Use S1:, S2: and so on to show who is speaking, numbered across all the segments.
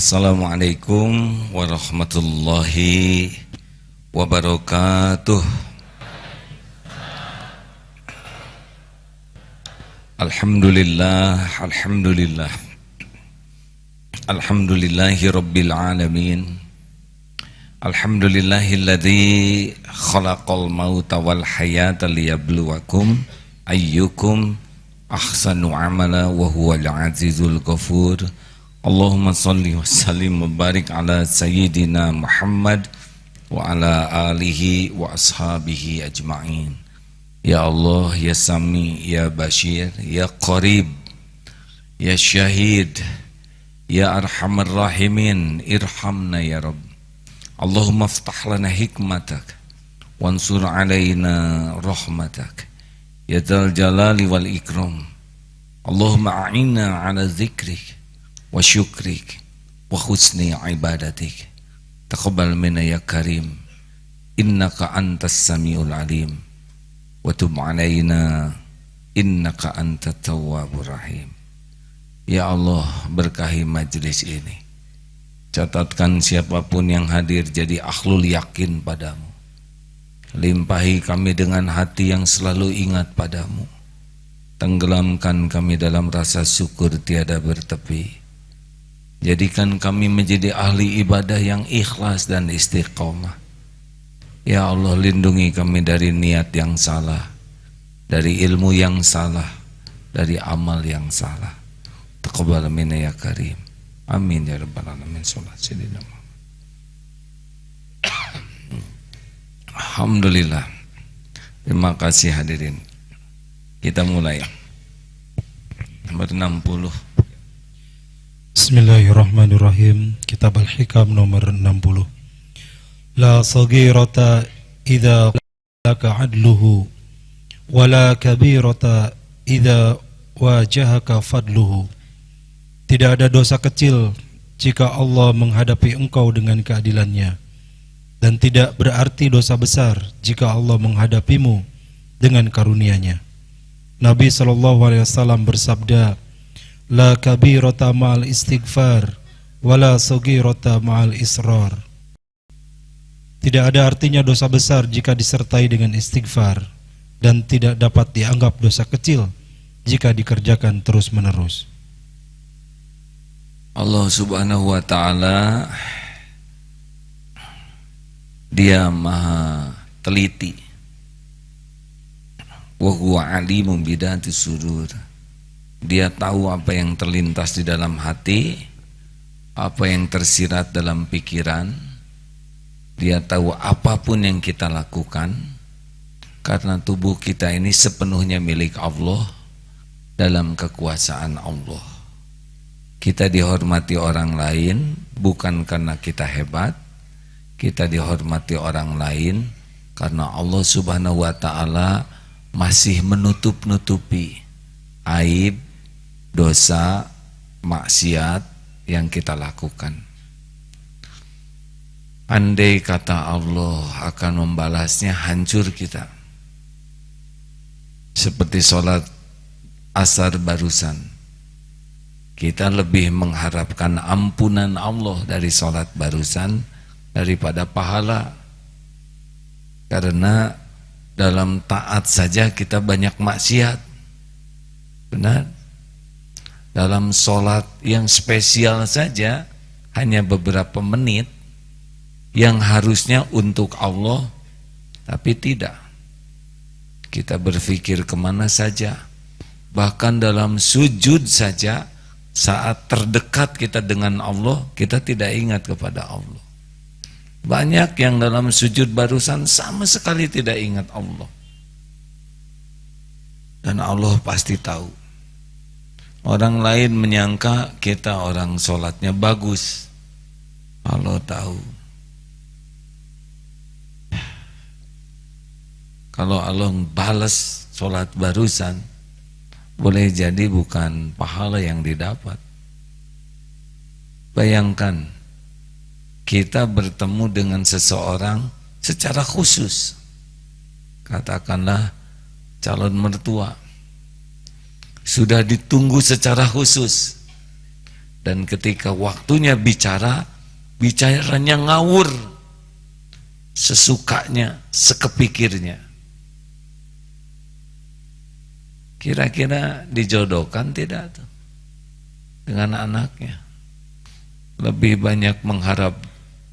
S1: Assalamualaikum warahmatullahi wabarakatuh. Alhamdulillah, alhamdulillah. Alhamdulillahi rabbil alamin. Alhamdulillahilladzi khalaqal mauta wal hayata liyabluwakum ayyukum ahsanu amala wa huwal azizul ghafur. Allahumma salli wa sallim wa barik ala sayyidina Muhammad wa ala alihi wa ashabihi ajma'in. Ya Allah, ya Sami, ya Bashir, ya Qarib, ya Syahid, ya Arhamar Rahimin, irhamna ya Rabb. Allahumma aftah lana hikmatak wansur alaina rahmatak ya dzal jalali wal ikram. Allahumma a'inna ala zikrik wa syukrik wa husni ibadatik. Taqabbal minna ya karim, innaka antas samiul alim, wa tub alaina innaka antat tawwabur rahim. Ya Allah, berkahi majlis ini, catatkan siapapun yang hadir jadi ahlul yakin padamu. Limpahi kami dengan hati yang selalu ingat padamu. Tenggelamkan kami dalam rasa syukur tiada bertepi. Jadikan kami menjadi ahli ibadah yang ikhlas dan istiqomah. Ya Allah, lindungi kami dari niat yang salah, dari ilmu yang salah, dari amal yang salah. Taqabbal minna ya karim. Amin ya rabbal alamin. Shollat sayyidina Muhammad. Alhamdulillah. Terima kasih hadirin. Kita mulai. Nomor 60.
S2: Bismillahirrahmanirrahim. Kitab Al-Hikam nomor 60. La saghirata idza laka adluhu wala kabirata idza wajahaka fadluhu. Tidak ada dosa kecil jika Allah menghadapi engkau dengan keadilannya, dan tidak berarti dosa besar jika Allah menghadapimu dengan karunia-Nya. Nabi SAW bersabda, la kabirata ma'al istighfar wala saghirata ma'al israr. Tidak ada artinya dosa besar jika disertai dengan istighfar, dan tidak dapat dianggap dosa kecil jika dikerjakan terus-menerus.
S1: Allah Subhanahu wa ta'ala, Dia maha teliti. Wa huwa alimun bidati sudur. Dia tahu apa yang terlintas di dalam hati, apa yang tersirat dalam pikiran. Dia tahu apapun yang kita lakukan, karena tubuh kita ini sepenuhnya milik Allah, dalam kekuasaan Allah. Kita dihormati orang lain bukan karena kita hebat. Kita dihormati orang lain karena Allah Subhanahu wa ta'ala masih menutup-nutupi aib, dosa, maksiat yang kita lakukan. Andai kata Allah akan membalasnya, hancur kita. Seperti sholat asar barusan, kita lebih mengharapkan ampunan Allah dari sholat barusan daripada pahala. Karena dalam taat saja kita banyak maksiat. Benar? Dalam sholat yang spesial saja hanya beberapa menit yang harusnya untuk Allah, tapi tidak. Kita berpikir kemana saja. Bahkan dalam sujud saja, saat terdekat kita dengan Allah, kita tidak ingat kepada Allah. Banyak yang dalam sujud barusan sama sekali tidak ingat Allah. Dan Allah pasti tahu. Orang lain menyangka kita orang sholatnya bagus. Allah tahu. Kalau Allah balas sholat barusan, boleh jadi bukan pahala yang didapat. Bayangkan, kita bertemu dengan seseorang secara khusus. Katakanlah calon mertua. Sudah ditunggu secara khusus. Dan ketika waktunya bicara, bicaranya ngawur, sesukanya, sekepikirnya. Kira-kira dijodohkan tidak tuh dengan anaknya? Lebih banyak mengharap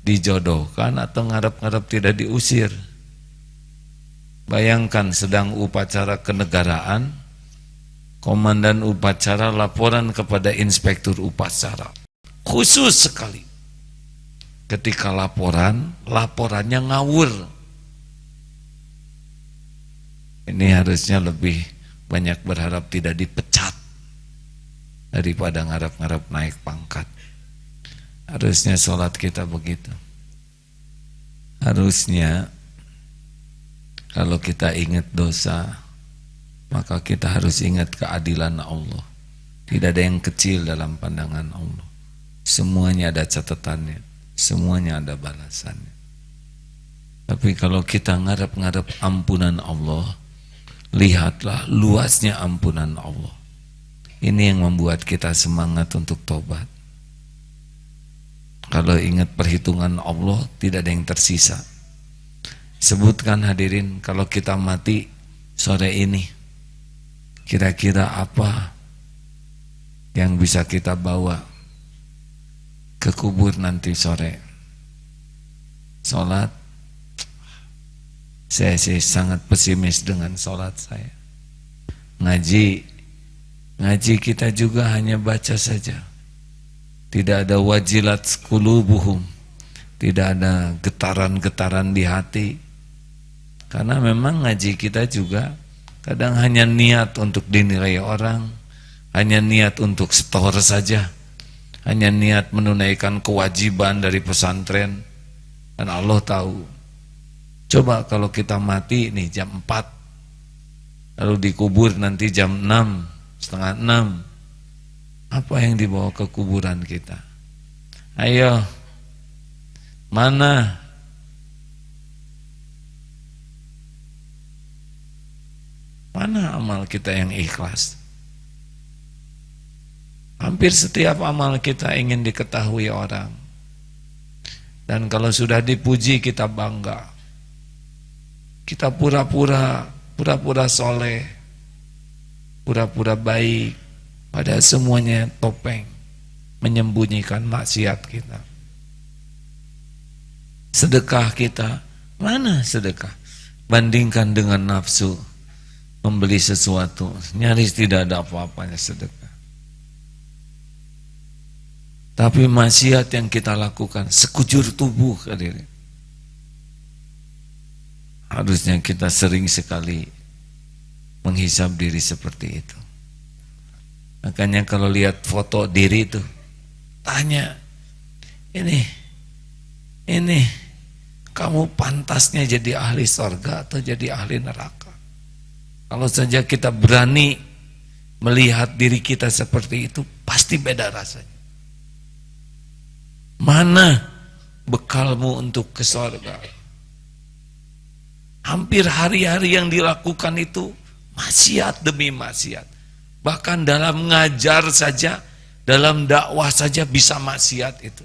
S1: dijodohkan atau ngarap-ngarap tidak diusir? Bayangkan sedang upacara kenegaraan, komandan upacara laporan kepada inspektur upacara. Khusus sekali. Ketika laporannya ngawur. Ini harusnya lebih banyak berharap tidak dipecat daripada ngarap-ngarap naik pangkat. Harusnya sholat kita begitu. Harusnya kalau kita ingat dosa, maka kita harus ingat keadilan Allah. Tidak ada yang kecil dalam pandangan Allah. Semuanya ada catatannya, semuanya ada balasannya. Tapi kalau kita ngarap-ngarap ampunan Allah, lihatlah luasnya ampunan Allah. Ini yang membuat kita semangat untuk tobat. Kalau ingat perhitungan Allah, tidak ada yang tersisa. Sebutkan hadirin, kalau kita mati sore ini, kira-kira apa yang bisa kita bawa ke kubur nanti sore? Sholat? Saya sih sangat pesimis dengan sholat saya. Ngaji kita juga hanya baca saja. Tidak ada wajilat qulubuhum, tidak ada getaran-getaran di hati. Karena memang ngaji kita juga kadang hanya niat untuk dinilai orang, hanya niat untuk setor saja, hanya niat menunaikan kewajiban dari pesantren. Dan Allah tahu. Coba kalau kita mati nih jam 4, lalu dikubur nanti jam 6, setengah 6, apa yang dibawa ke kuburan kita? Ayo, mana? Mana amal kita yang ikhlas? Hampir setiap amal kita ingin diketahui orang. Dan kalau sudah dipuji kita bangga. Kita pura-pura soleh, pura-pura baik, padahal semuanya topeng, menyembunyikan maksiat kita. Sedekah kita, mana sedekah? Bandingkan dengan nafsu, membeli sesuatu, nyaris tidak ada apa-apanya sedekah. Tapi maksiat yang kita lakukan, sekujur tubuh hadirin. Harusnya kita sering sekali menghisab diri seperti itu. Makanya kalau lihat foto diri itu, tanya, ini kamu pantasnya jadi ahli surga atau jadi ahli neraka? Kalau saja kita berani melihat diri kita seperti itu, pasti beda rasanya. Mana bekalmu untuk ke surga? Hampir hari-hari yang dilakukan itu maksiat demi maksiat. Bahkan dalam ngajar saja, dalam dakwah saja bisa maksiat itu.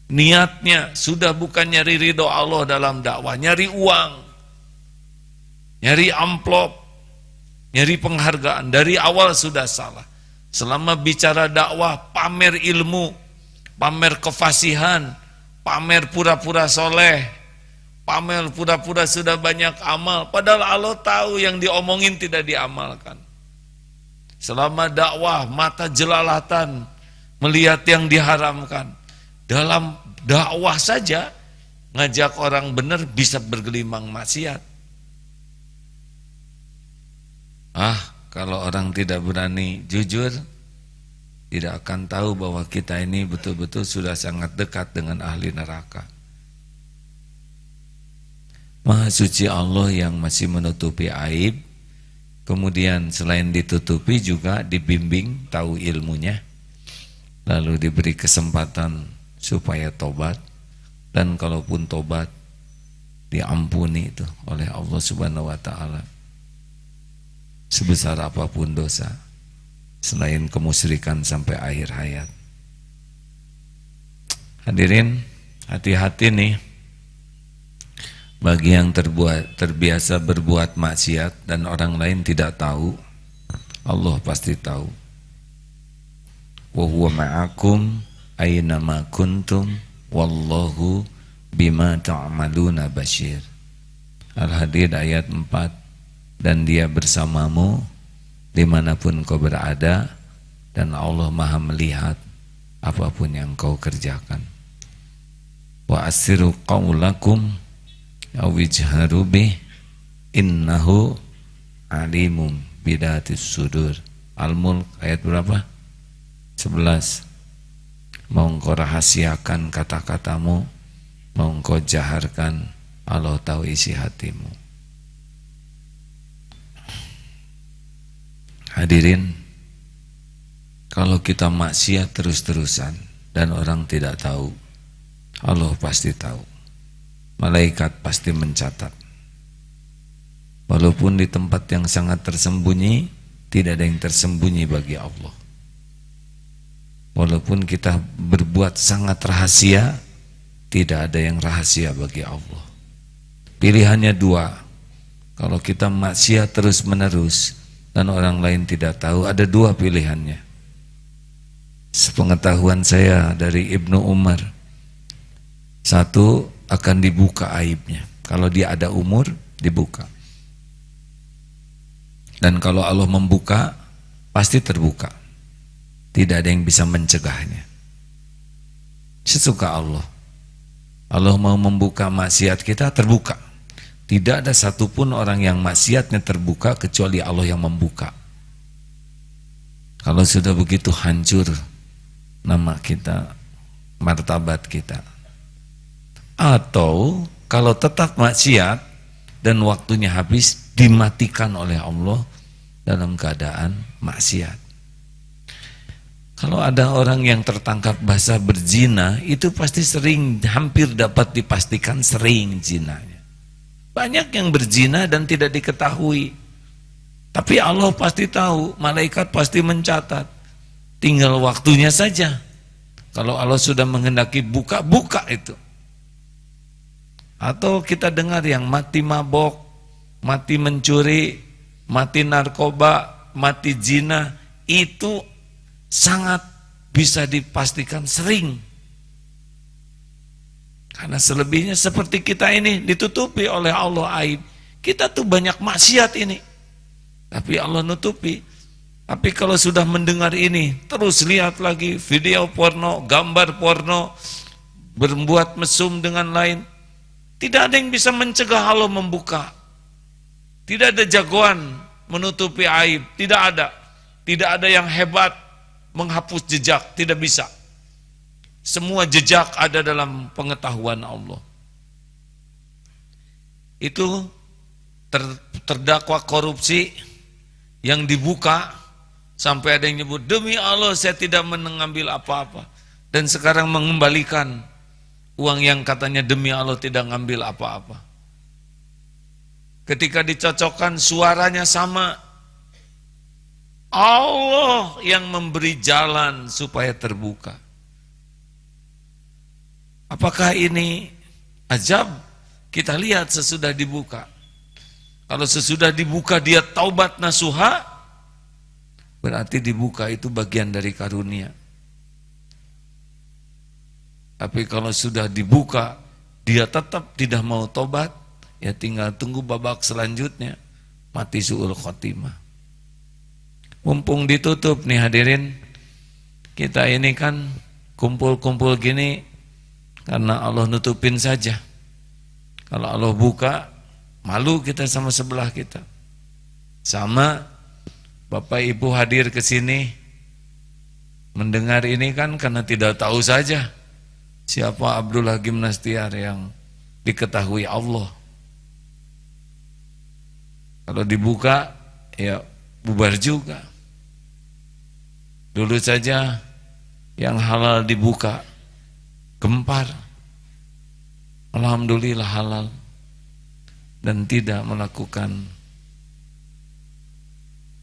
S1: Niatnya sudah bukan nyari ridho Allah dalam dakwah, nyari uang, nyari amplop, nyari penghargaan. Dari awal sudah salah. Selama bicara dakwah, pamer ilmu, pamer kefasihan, pamer pura-pura soleh, pamer pura-pura sudah banyak amal, padahal Allah tahu yang diomongin tidak diamalkan. Selama dakwah, mata jelalatan melihat yang diharamkan. Dalam dakwah saja, ngajak orang benar bisa bergelimang maksiat. Kalau orang tidak berani jujur, tidak akan tahu bahwa kita ini betul-betul sudah sangat dekat dengan ahli neraka. Maha suci Allah yang masih menutupi aib, kemudian selain ditutupi juga dibimbing tahu ilmunya, lalu diberi kesempatan supaya tobat, dan kalaupun tobat diampuni itu oleh Allah Subhanahu wa taala. Sebesar apapun dosa, selain kemusyrikan sampai akhir hayat. Hadirin, hati-hati nih bagi yang terbiasa berbuat maksiat dan orang lain tidak tahu. Allah pasti tahu. Wa huwa ma'akum aina ma kuntum wallahu bima ta'maluna basyir. Al-Hadid ayat 4. Dan dia bersamamu dimanapun kau berada, dan Allah maha melihat apapun yang kau kerjakan. Wa asiru qawlakum awijharu bih innahu alimum bidatis sudur. Al-Mulk ayat berapa? 11. Mau engkau rahasiakan kata-katamu, mau engkau jaharkan, Allah tahu isi hatimu. Hadirin, kalau kita maksiat terus-terusan dan orang tidak tahu, Allah pasti tahu. Malaikat pasti mencatat. Walaupun di tempat yang sangat tersembunyi, tidak ada yang tersembunyi bagi Allah. Walaupun kita berbuat sangat rahasia, tidak ada yang rahasia bagi Allah. Pilihannya dua. Kalau kita maksiat terus-menerus dan orang lain tidak tahu, ada dua pilihannya. Sepengetahuan saya dari Ibnu Umar, satu, akan dibuka aibnya. Kalau dia ada umur, dibuka. Dan kalau Allah membuka, pasti terbuka. Tidak ada yang bisa mencegahnya. Sesuka Allah. Allah mau membuka maksiat kita, terbuka. Tidak ada satupun orang yang maksiatnya terbuka kecuali Allah yang membuka. Kalau sudah begitu hancur nama kita, martabat kita. Atau kalau tetap maksiat dan waktunya habis, dimatikan oleh Allah dalam keadaan maksiat. Kalau ada orang yang tertangkap basah berzina, itu pasti sering, hampir dapat dipastikan sering zinanya. Banyak yang berzina dan tidak diketahui. Tapi Allah pasti tahu, malaikat pasti mencatat. Tinggal waktunya saja. Kalau Allah sudah menghendaki buka, buka itu. Atau kita dengar yang mati mabok, mati mencuri, mati narkoba, mati zina, itu sangat bisa dipastikan sering. Karena selebihnya seperti kita ini ditutupi oleh Allah aib. Kita tuh banyak maksiat ini, tapi Allah nutupi. Tapi kalau sudah mendengar ini, terus lihat lagi video porno, gambar porno, berbuat mesum dengan lain, tidak ada yang bisa mencegah Allah membuka. Tidak ada jagoan menutupi aib, tidak ada. Tidak ada yang hebat menghapus jejak, tidak bisa. Semua jejak ada dalam pengetahuan Allah. Itu terdakwa korupsi yang dibuka, sampai ada yang nyebut, demi Allah saya tidak mengambil apa-apa. Dan sekarang mengembalikan uang yang katanya demi Allah tidak ngambil apa-apa. Ketika dicocokkan suaranya sama, Allah yang memberi jalan supaya terbuka. Apakah ini ajab? Kita lihat sesudah dibuka. Kalau sesudah dibuka dia taubat nasuha, berarti dibuka itu bagian dari karunia. Tapi kalau sudah dibuka dia tetap tidak mau tobat, ya tinggal tunggu babak selanjutnya, mati su'ul khotimah. Mumpung ditutup nih hadirin, kita ini kan kumpul-kumpul gini karena Allah nutupin saja. Kalau Allah buka, malu kita sama sebelah kita. Sama Bapak Ibu hadir ke sini mendengar ini kan karena tidak tahu saja siapa Abdullah Gimnastiar yang diketahui Allah. Kalau dibuka, ya bubar juga. Dulu saja yang halal dibuka, gempar. Alhamdulillah halal dan tidak melakukan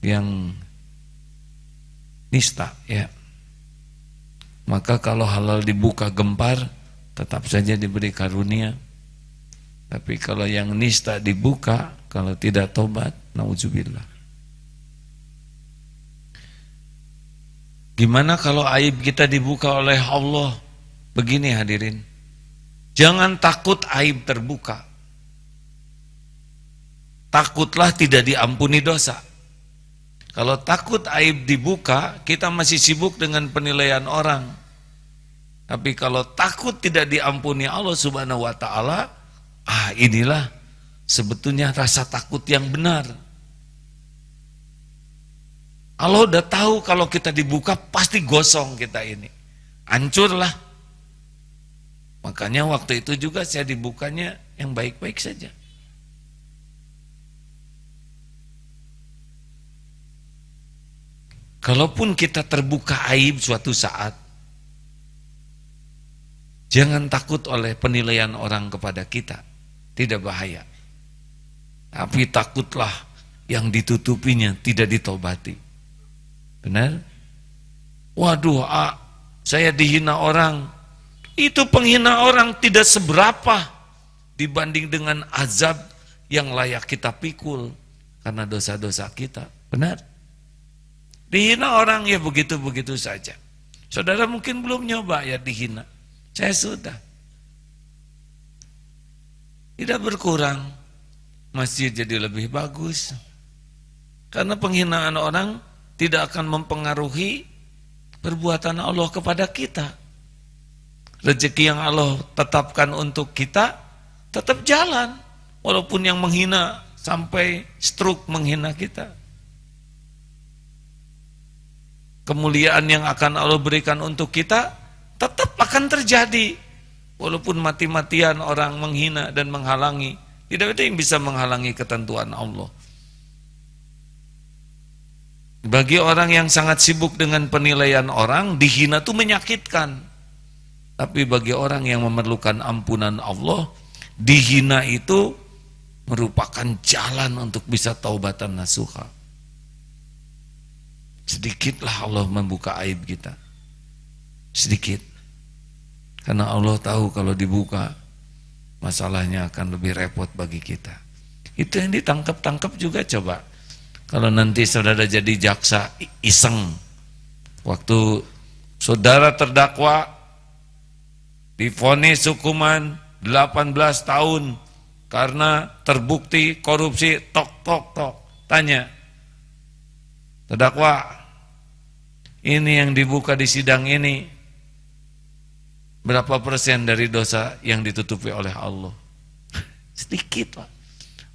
S1: yang nista, ya, Maka kalau halal dibuka gempar, tetap saja diberi karunia. Tapi kalau yang nista dibuka, kalau tidak tobat, naudzubillah. Gimana kalau aib kita dibuka oleh Allah? Begini hadirin, jangan takut aib terbuka. Takutlah tidak diampuni dosa. Kalau takut aib dibuka, kita masih sibuk dengan penilaian orang. Tapi kalau takut tidak diampuni Allah Subhanahu wa ta'ala, inilah sebetulnya rasa takut yang benar. Allah udah tahu kalau kita dibuka pasti gosong kita ini, hancurlah. Makanya waktu itu juga saya dibukanya yang baik-baik saja. Kalaupun kita terbuka aib suatu saat, jangan takut oleh penilaian orang kepada kita, tidak bahaya. Tapi takutlah yang ditutupinya tidak ditobati. Benar? Waduh, saya dihina orang. Itu penghina orang tidak seberapa dibanding dengan azab yang layak kita pikul karena dosa-dosa kita. Benar? Dihina orang ya begitu-begitu saja. Saudara mungkin belum nyoba ya dihina. Saya sudah. Tidak berkurang. Masjid jadi lebih bagus. Karena penghinaan orang tidak akan mempengaruhi perbuatan Allah kepada kita. Rezeki yang Allah tetapkan untuk kita tetap jalan. Walaupun yang menghina sampai stroke menghina kita. Kemuliaan yang akan Allah berikan untuk kita tetap akan terjadi. Walaupun mati-matian orang menghina dan menghalangi, tidak ada yang bisa menghalangi ketentuan Allah. Bagi orang yang sangat sibuk dengan penilaian orang, dihina itu menyakitkan. Tapi bagi orang yang memerlukan ampunan Allah, dihina itu merupakan jalan untuk bisa taubatan nasuha. Sedikitlah Allah membuka aib kita. Sedikit. Karena Allah tahu kalau dibuka, masalahnya akan lebih repot bagi kita. Itu yang ditangkap-tangkap juga coba. Kalau nanti saudara jadi jaksa iseng, waktu saudara terdakwa divonis hukuman 18 tahun karena terbukti korupsi, tok. Tanya, terdakwa, ini yang dibuka di sidang ini, berapa persen dari dosa yang ditutupi oleh Allah? Sedikit lah.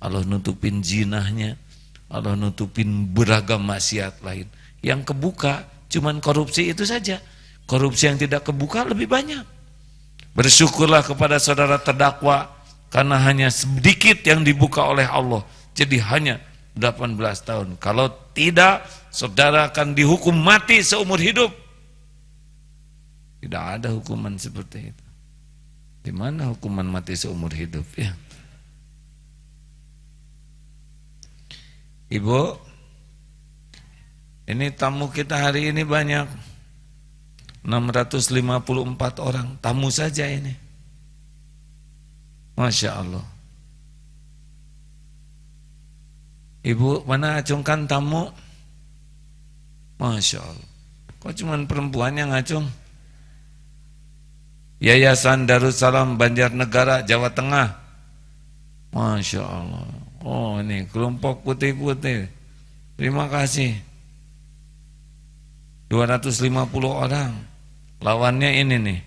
S1: Allah nutupin zinahnya, Allah nutupin beragam maksiat lain. Yang kebuka cuman korupsi itu saja. Korupsi yang tidak kebuka lebih banyak. Bersyukurlah kepada saudara terdakwa karena hanya sedikit yang dibuka oleh Allah. Jadi hanya 18 tahun. Kalau tidak, saudara akan dihukum mati seumur hidup. Tidak ada hukuman seperti itu. Di mana hukuman mati seumur hidup ya? Ibu, ini tamu kita hari ini banyak, 654 orang, tamu saja ini. Masya Allah. Ibu, mana acungkan tamu? Masya Allah. Kok cuma perempuan yang ngacung? Yayasan Darussalam Banjarnegara, Jawa Tengah. Masya Allah. Oh ini kelompok putih-putih. Terima kasih. 250 orang. Lawannya ini nih,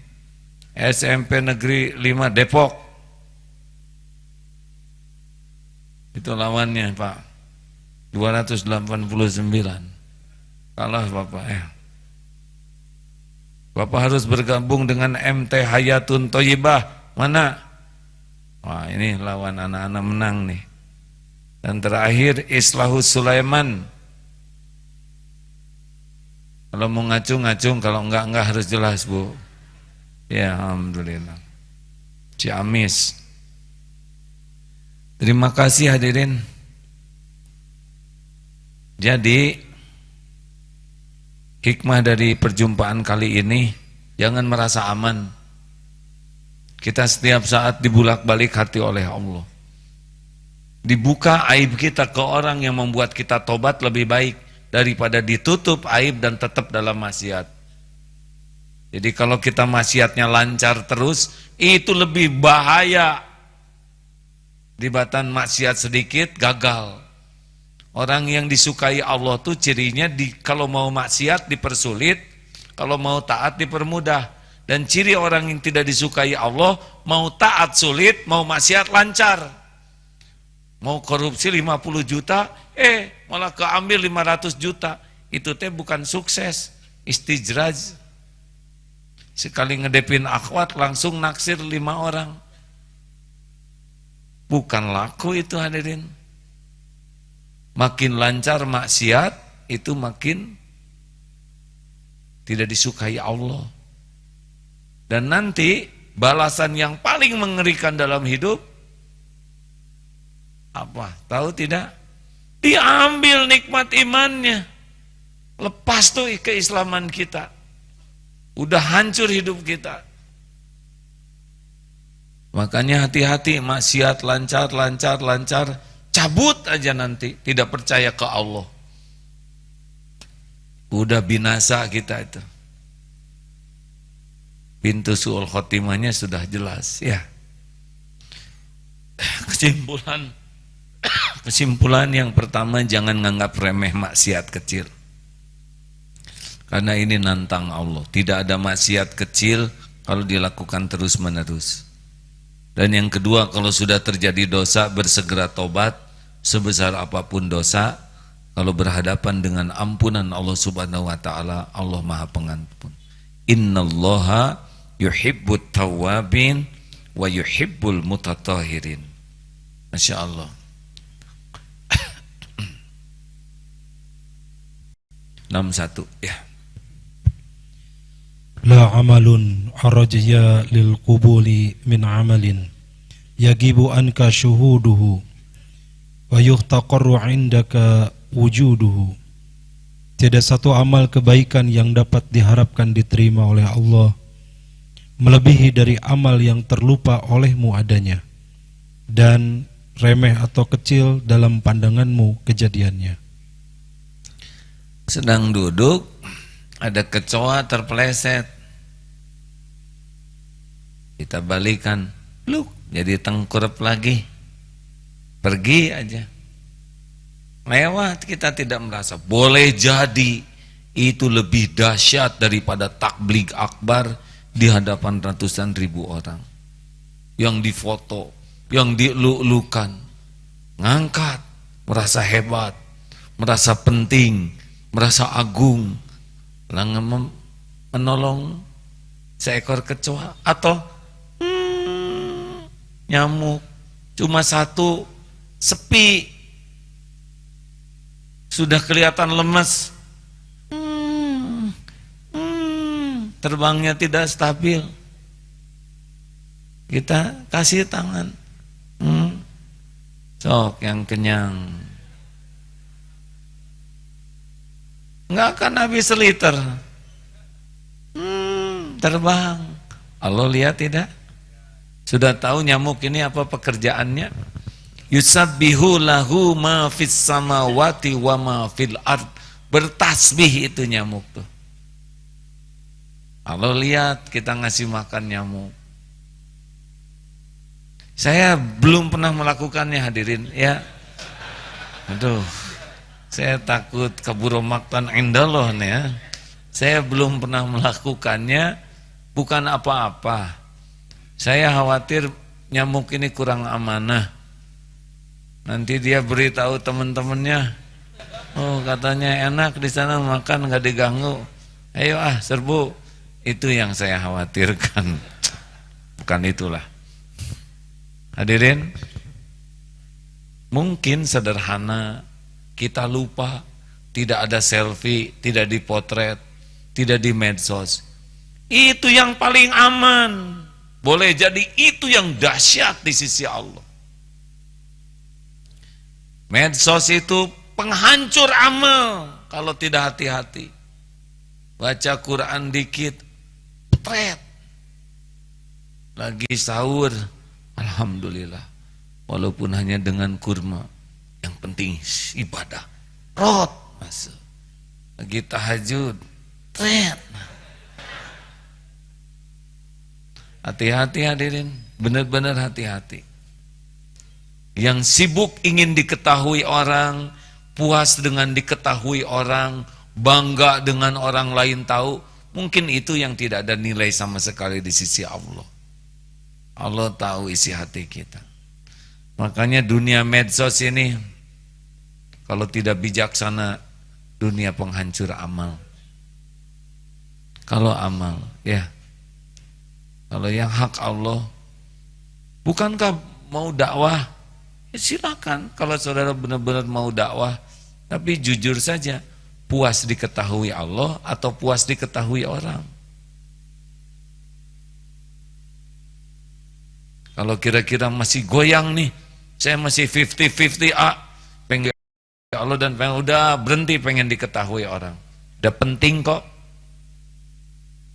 S1: SMP Negeri 5 Depok. Itu lawannya Pak, 289. Kalah Bapak ya. Bapak harus bergabung dengan MT Hayatun Thoyibah. Mana? Wah ini lawan anak-anak menang nih. Dan terakhir Islahus Sulaiman. Kalau mau ngacung-ngacung, kalau enggak harus jelas Bu. Ya alhamdulillah. Ciamis. Terima kasih hadirin. Jadi hikmah dari perjumpaan kali ini Jangan merasa aman. Kita setiap saat dibulak-balik hati oleh Allah. Dibuka aib kita ke orang yang membuat kita tobat lebih baik daripada ditutup aib dan tetap dalam maksiat. Jadi kalau kita maksiatnya lancar terus, itu lebih bahaya. Dibatan maksiat sedikit gagal. Orang yang disukai Allah tuh cirinya kalau mau maksiat dipersulit, kalau mau taat dipermudah. Dan ciri orang yang tidak disukai Allah, mau taat sulit, mau maksiat lancar. Mau korupsi 50 juta, malah keambil 500 juta. Itu teh bukan sukses, istijraj. Sekali ngedepin akhwat langsung naksir 5 orang. Bukan laku itu hadirin. Makin lancar maksiat, itu makin tidak disukai Allah. Dan nanti balasan yang paling mengerikan dalam hidup apa? Tahu tidak? Diambil nikmat imannya. Lepas tuh keislaman kita. Udah hancur hidup kita. Makanya hati-hati, maksiat lancar, cabut aja nanti, tidak percaya ke Allah. Udah binasa kita itu. Pintu su'ul khotimahnya sudah jelas ya. Kesimpulan yang pertama, jangan nganggap remeh maksiat kecil. Karena ini nantang Allah. Tidak ada maksiat kecil kalau dilakukan terus-menerus. Dan yang kedua, kalau sudah terjadi dosa, bersegera tobat. Sebesar apapun dosa, kalau berhadapan dengan ampunan Allah Subhanahu wa Ta'ala, Allah Maha Pengampun. Innallaha yuhibbut tawwabin wa yuhibbul mutatahhirin. Masya Allah. Nomor 1 ya.
S2: La amalun arajya lil qubuli min amalin yagibu anka syuhuduhu wa yuhtaqarru indaka wujuduhu. Tiada satu amal kebaikan yang dapat diharapkan diterima oleh Allah melebihi dari amal yang terlupa olehmu adanya dan remeh atau kecil dalam pandanganmu kejadiannya.
S1: Sedang duduk, ada kecoa terpeleset, kita balikan, jadi tengkurap lagi, pergi aja, lewat, kita tidak merasa. Boleh jadi itu lebih dahsyat daripada takblig akbar di hadapan ratusan ribu orang, yang difoto, yang dieluk-elukan, ngangkat, merasa hebat, merasa penting, merasa agung, menolong seekor kecoa atau nyamuk cuma satu, sepi, sudah kelihatan lemas, terbangnya tidak stabil, kita kasih tangan, sok yang kenyang, nggak akan habis seliter, terbang. Allah lihat tidak? Sudah tahu nyamuk ini apa pekerjaannya? Yusabbihu lahu ma fis samawati wa ma fil ard. Bertasbih itu nyamuk tuh. Allah lihat kita ngasih makan nyamuk. Saya belum pernah melakukannya hadirin ya. Aduh, saya takut keburu maktan indallah nih ya. Saya belum pernah melakukannya, bukan apa-apa. Saya khawatir nyamuk ini kurang amanah. Nanti dia beritahu teman-temannya, oh katanya enak di sana makan nggak diganggu. Ayo serbu. Itu yang saya khawatirkan. Bukan itulah. Hadirin, mungkin sederhana, kita lupa, tidak ada selfie, tidak dipotret, tidak di medsos. Itu yang paling aman. Boleh jadi itu yang dahsyat di sisi Allah. Medsos itu penghancur amal kalau tidak hati-hati. Baca Quran dikit, tret. Lagi sahur, alhamdulillah. Walaupun hanya dengan kurma, yang penting ibadah. Rot masuk. Lagi tahajud, tret. Hati-hati hadirin, benar-benar hati-hati. Yang sibuk ingin diketahui orang, puas dengan diketahui orang, bangga dengan orang lain tahu, mungkin itu yang tidak ada nilai sama sekali di sisi Allah. Allah tahu isi hati kita. Makanya dunia medsos ini, kalau tidak bijaksana, dunia penghancur amal. Kalau amal, ya. Kalau yang hak Allah, bukankah mau dakwah? Ya silakan, kalau saudara benar-benar mau dakwah, tapi jujur saja, puas diketahui Allah atau puas diketahui orang? Kalau kira-kira masih goyang nih, saya masih 50-50 pengen Allah dan pengen, udah berhenti pengen diketahui orang. Udah penting kok.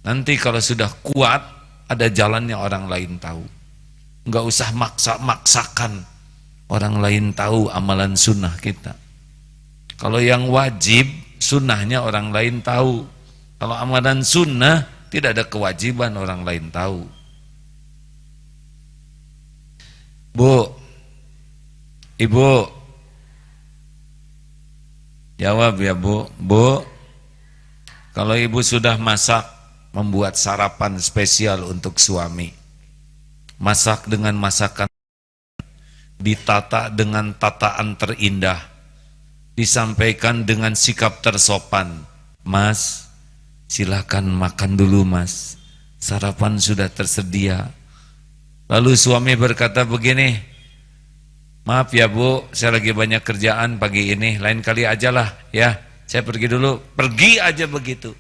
S1: Nanti kalau sudah kuat, ada jalannya orang lain tahu. Enggak usah maksakan orang lain tahu amalan sunnah kita. Kalau yang wajib, sunnahnya orang lain tahu. Kalau amalan sunnah, tidak ada kewajiban orang lain tahu. Bu, Ibu, jawab ya Bu. Bu, kalau Ibu sudah masak, membuat sarapan spesial untuk suami, masak dengan masakan, ditata dengan tataan terindah, disampaikan dengan sikap tersopan. Mas, silakan makan dulu mas, sarapan sudah tersedia. Lalu suami berkata begini, maaf ya Bu, saya lagi banyak kerjaan pagi ini, lain kali aja lah ya, saya pergi dulu. Pergi aja begitu.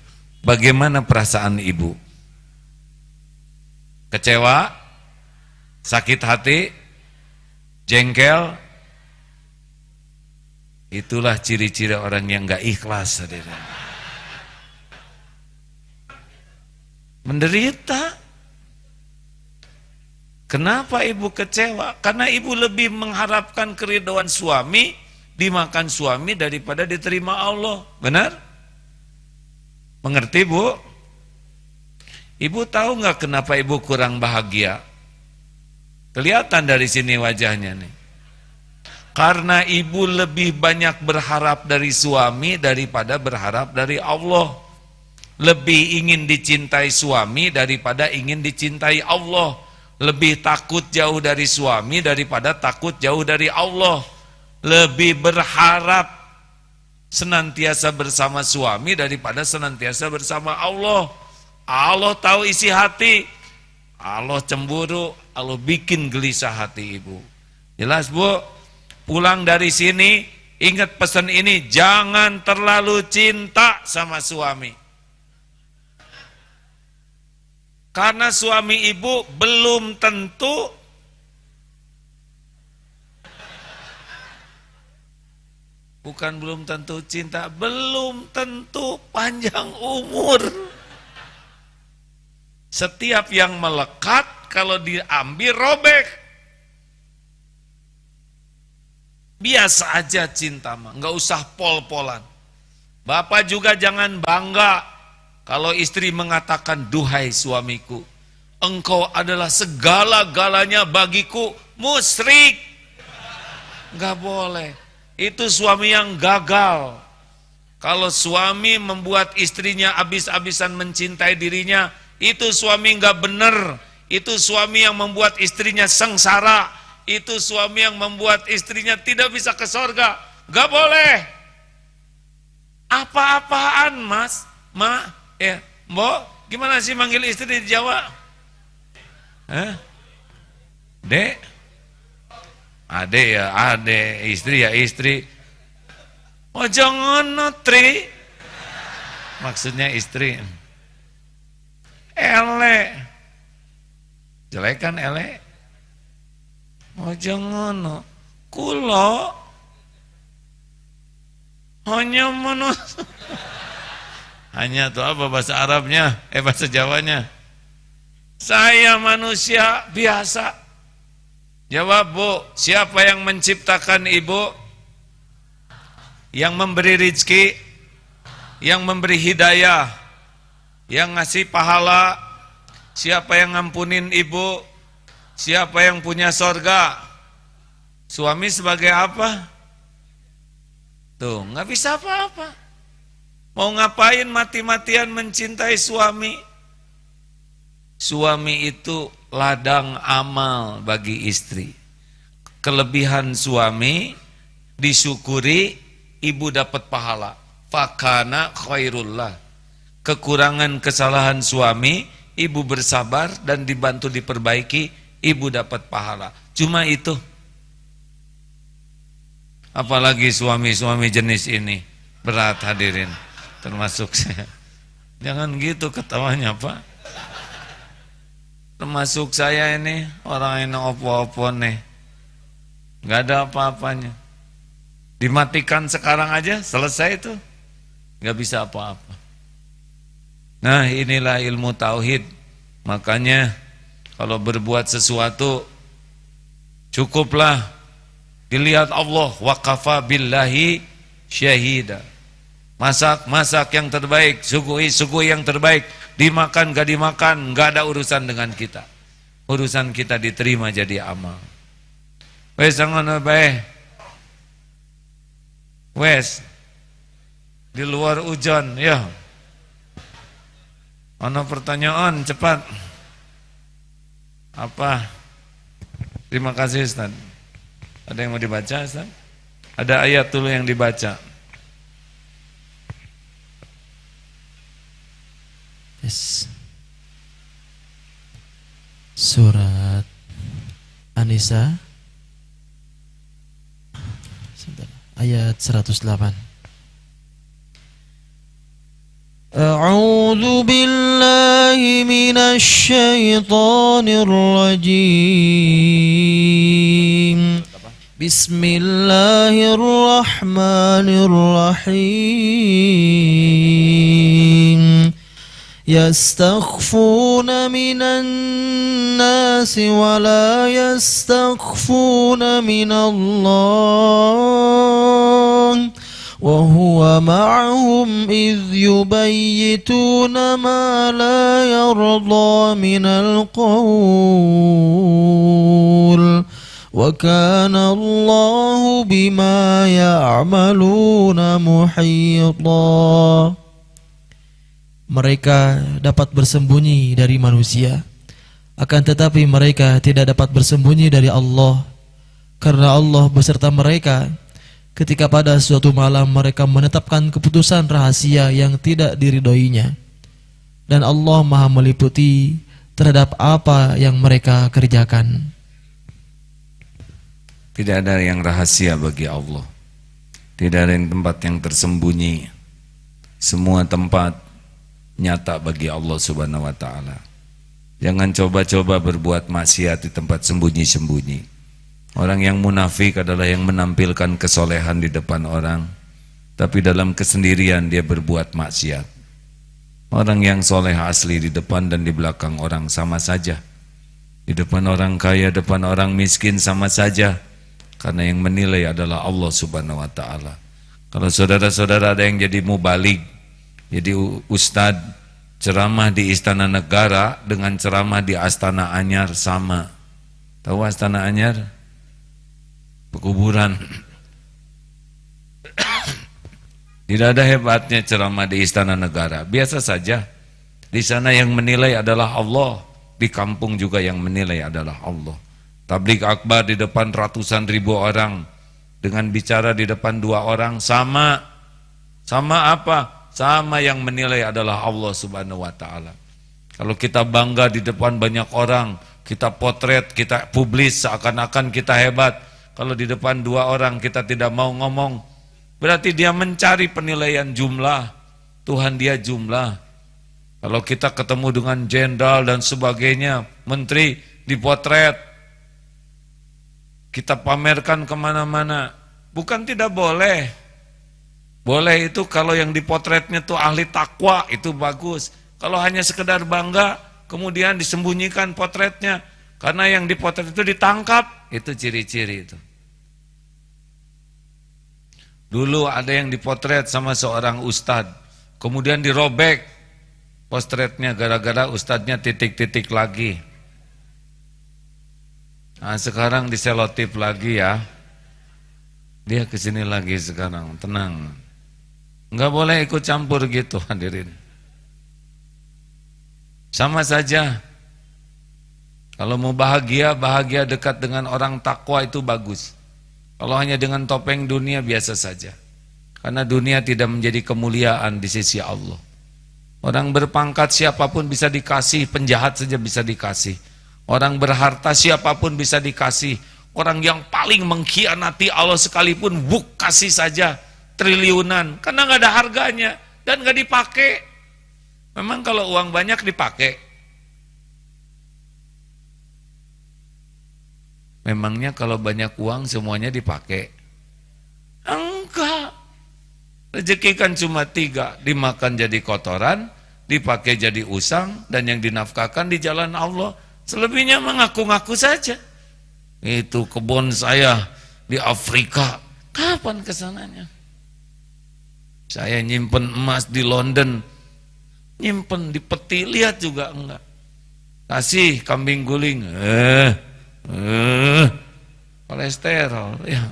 S1: Bagaimana perasaan ibu? Kecewa? Sakit hati? Jengkel? Itulah ciri-ciri orang yang gak ikhlas. Menderita. Kenapa ibu kecewa? Karena ibu lebih mengharapkan keridhaan suami, dimakan suami daripada diterima Allah. Benar? Mengerti Bu? Ibu tahu nggak kenapa ibu kurang bahagia? Kelihatan dari sini wajahnya nih. Karena ibu lebih banyak berharap dari suami daripada berharap dari Allah. Lebih ingin dicintai suami daripada ingin dicintai Allah. Lebih takut jauh dari suami daripada takut jauh dari Allah. Lebih berharap senantiasa bersama suami daripada senantiasa bersama Allah. Allah tahu isi hati. Allah cemburu, Allah bikin gelisah hati ibu. Jelas Bu? Pulang dari sini, ingat pesan ini, jangan terlalu cinta sama suami. Karena suami ibu belum tentu bukan belum tentu cinta, belum tentu panjang umur. Setiap yang melekat kalau diambil robek. Biasa aja cinta mah, nggak usah pol-polan. Bapak juga jangan bangga kalau istri mengatakan, duhai suamiku, engkau adalah segala-galanya bagiku, musyrik. Nggak boleh. Itu suami yang gagal. Kalau suami membuat istrinya habis-habisan mencintai dirinya, itu suami nggak benar. Itu suami yang membuat istrinya sengsara. Itu suami yang membuat istrinya tidak bisa ke sorga. Nggak boleh. Apa-apaan mas, ma, ya, mbok, gimana sih manggil istri di Jawa? Dek? Ade ya ade, istri ya istri. Oh jangan notri. Maksudnya istri. Ele. Jelek kan ele? Oh jangan kulo. Hanya manus. Hanya tuh apa bahasa Arabnya? Bahasa Jawanya. Saya manusia biasa. Jawab, Bu, siapa yang menciptakan ibu? Yang memberi rizki, yang memberi hidayah, yang ngasih pahala. Siapa yang ngampunin ibu? Siapa yang punya sorga? Suami sebagai apa? Tuh, nggak bisa apa-apa. Mau ngapain mati-matian mencintai suami? Suami itu ladang amal bagi istri. Kelebihan suami disyukuri, ibu dapat pahala. Fakana khairullah. Kekurangan kesalahan suami, ibu bersabar dan dibantu diperbaiki, ibu dapat pahala. Cuma itu. Apalagi suami-suami jenis ini berat hadirin, termasuk saya. Jangan gitu ketawanya, Pak. Termasuk saya ini orang yang opo-opo nih, nggak ada apa-apanya. Dimatikan sekarang aja selesai itu, nggak bisa apa-apa. Nah, inilah ilmu tauhid. Makanya kalau berbuat sesuatu cukuplah dilihat Allah, wa kafa billahi syahida. Masak yang terbaik, suguhi yang terbaik, dimakan gak dimakan, gak ada urusan dengan kita. Urusan kita diterima jadi amal. Wes jangan bae. Wes di luar hujan ya. Ana pertanyaan cepat. Apa? Terima kasih Ustaz. Ada yang mau dibaca Ustaz? Ada ayat dulu yang dibaca.
S3: Yes. Surat An-Nisa ayat 108. A'udzu billahi minasy syaithanir rajim. Bismillahirrahmanirrahim. Yastakhfuna minan nasi wa la yastakhfuna minallah wa huwa ma'ahum idh yubayyituna ma la yarda minal qawl wa kana Allahu bima ya'maluna muhita. Mereka dapat bersembunyi dari manusia, akan tetapi mereka tidak dapat bersembunyi dari Allah, karena Allah beserta mereka ketika pada suatu malam mereka menetapkan keputusan rahasia yang tidak diridhoinya, dan Allah Maha meliputi terhadap apa yang mereka kerjakan.
S1: Tidak ada yang rahasia bagi Allah. Tidak ada yang tempat yang tersembunyi. Semua tempat nyata bagi Allah Subhanahu wa ta'ala. Jangan coba-coba berbuat maksiat di tempat sembunyi-sembunyi. Orang yang munafik adalah yang menampilkan kesolehan di depan orang, tapi dalam kesendirian dia berbuat maksiat. Orang yang soleh asli di depan dan di belakang orang sama saja. Di depan orang kaya, depan orang miskin sama saja. Karena yang menilai adalah Allah Subhanahu wa ta'ala. Kalau saudara-saudara ada yang jadi mubalik, jadi ustad, ceramah di Istana Negara dengan ceramah di Astana Anyar sama. Tahu Astana Anyar? Pekuburan. Tidak ada hebatnya ceramah di Istana Negara, biasa saja. Di sana yang menilai adalah Allah, di kampung juga yang menilai adalah Allah. Tabligh akbar di depan ratusan ribu orang, dengan bicara di depan 2 orang sama. Sama apa? Sama yang menilai adalah Allah Subhanahu wa ta'ala. Kalau kita bangga di depan banyak orang, kita potret, kita publis seakan-akan kita hebat. Kalau di depan 2 orang kita tidak mau ngomong, berarti dia mencari penilaian jumlah. Tuhan dia jumlah. Kalau kita ketemu dengan jenderal dan sebagainya, menteri, dipotret, kita pamerkan kemana-mana. Bukan tidak boleh. Boleh itu kalau yang dipotretnya tuh ahli takwa, itu bagus. Kalau hanya sekedar bangga, kemudian disembunyikan potretnya, karena yang dipotret itu ditangkap. Itu ciri-ciri itu. Dulu ada yang dipotret sama seorang ustadz, kemudian dirobek potretnya gara-gara ustadznya titik-titik lagi. Nah, sekarang diselotip lagi ya. Dia kesini lagi sekarang, tenang. Enggak boleh ikut campur gitu hadirin. Sama saja. Kalau mau bahagia, bahagia dekat dengan orang takwa itu bagus. Kalau hanya dengan topeng dunia biasa saja. Karena dunia tidak menjadi kemuliaan di sisi Allah. Orang berpangkat siapapun bisa dikasih, penjahat saja bisa dikasih. Orang berharta siapapun bisa dikasih. Orang yang paling mengkhianati Allah sekalipun kasih saja triliunan. Karena nggak ada harganya dan nggak dipakai. Memang kalau uang banyak dipakai. Memangnya kalau banyak uang semuanya dipakai? Enggak. Rezeki kan cuma 3, dimakan jadi kotoran, dipakai jadi usang, dan yang dinafkahkan di jalan Allah. Selebihnya mengaku-ngaku saja. Itu kebun saya di Afrika. Kapan kesananya? Saya nyimpen emas di London, nyimpen di peti, lihat juga enggak. Kasih kambing guling, kolesterol ya.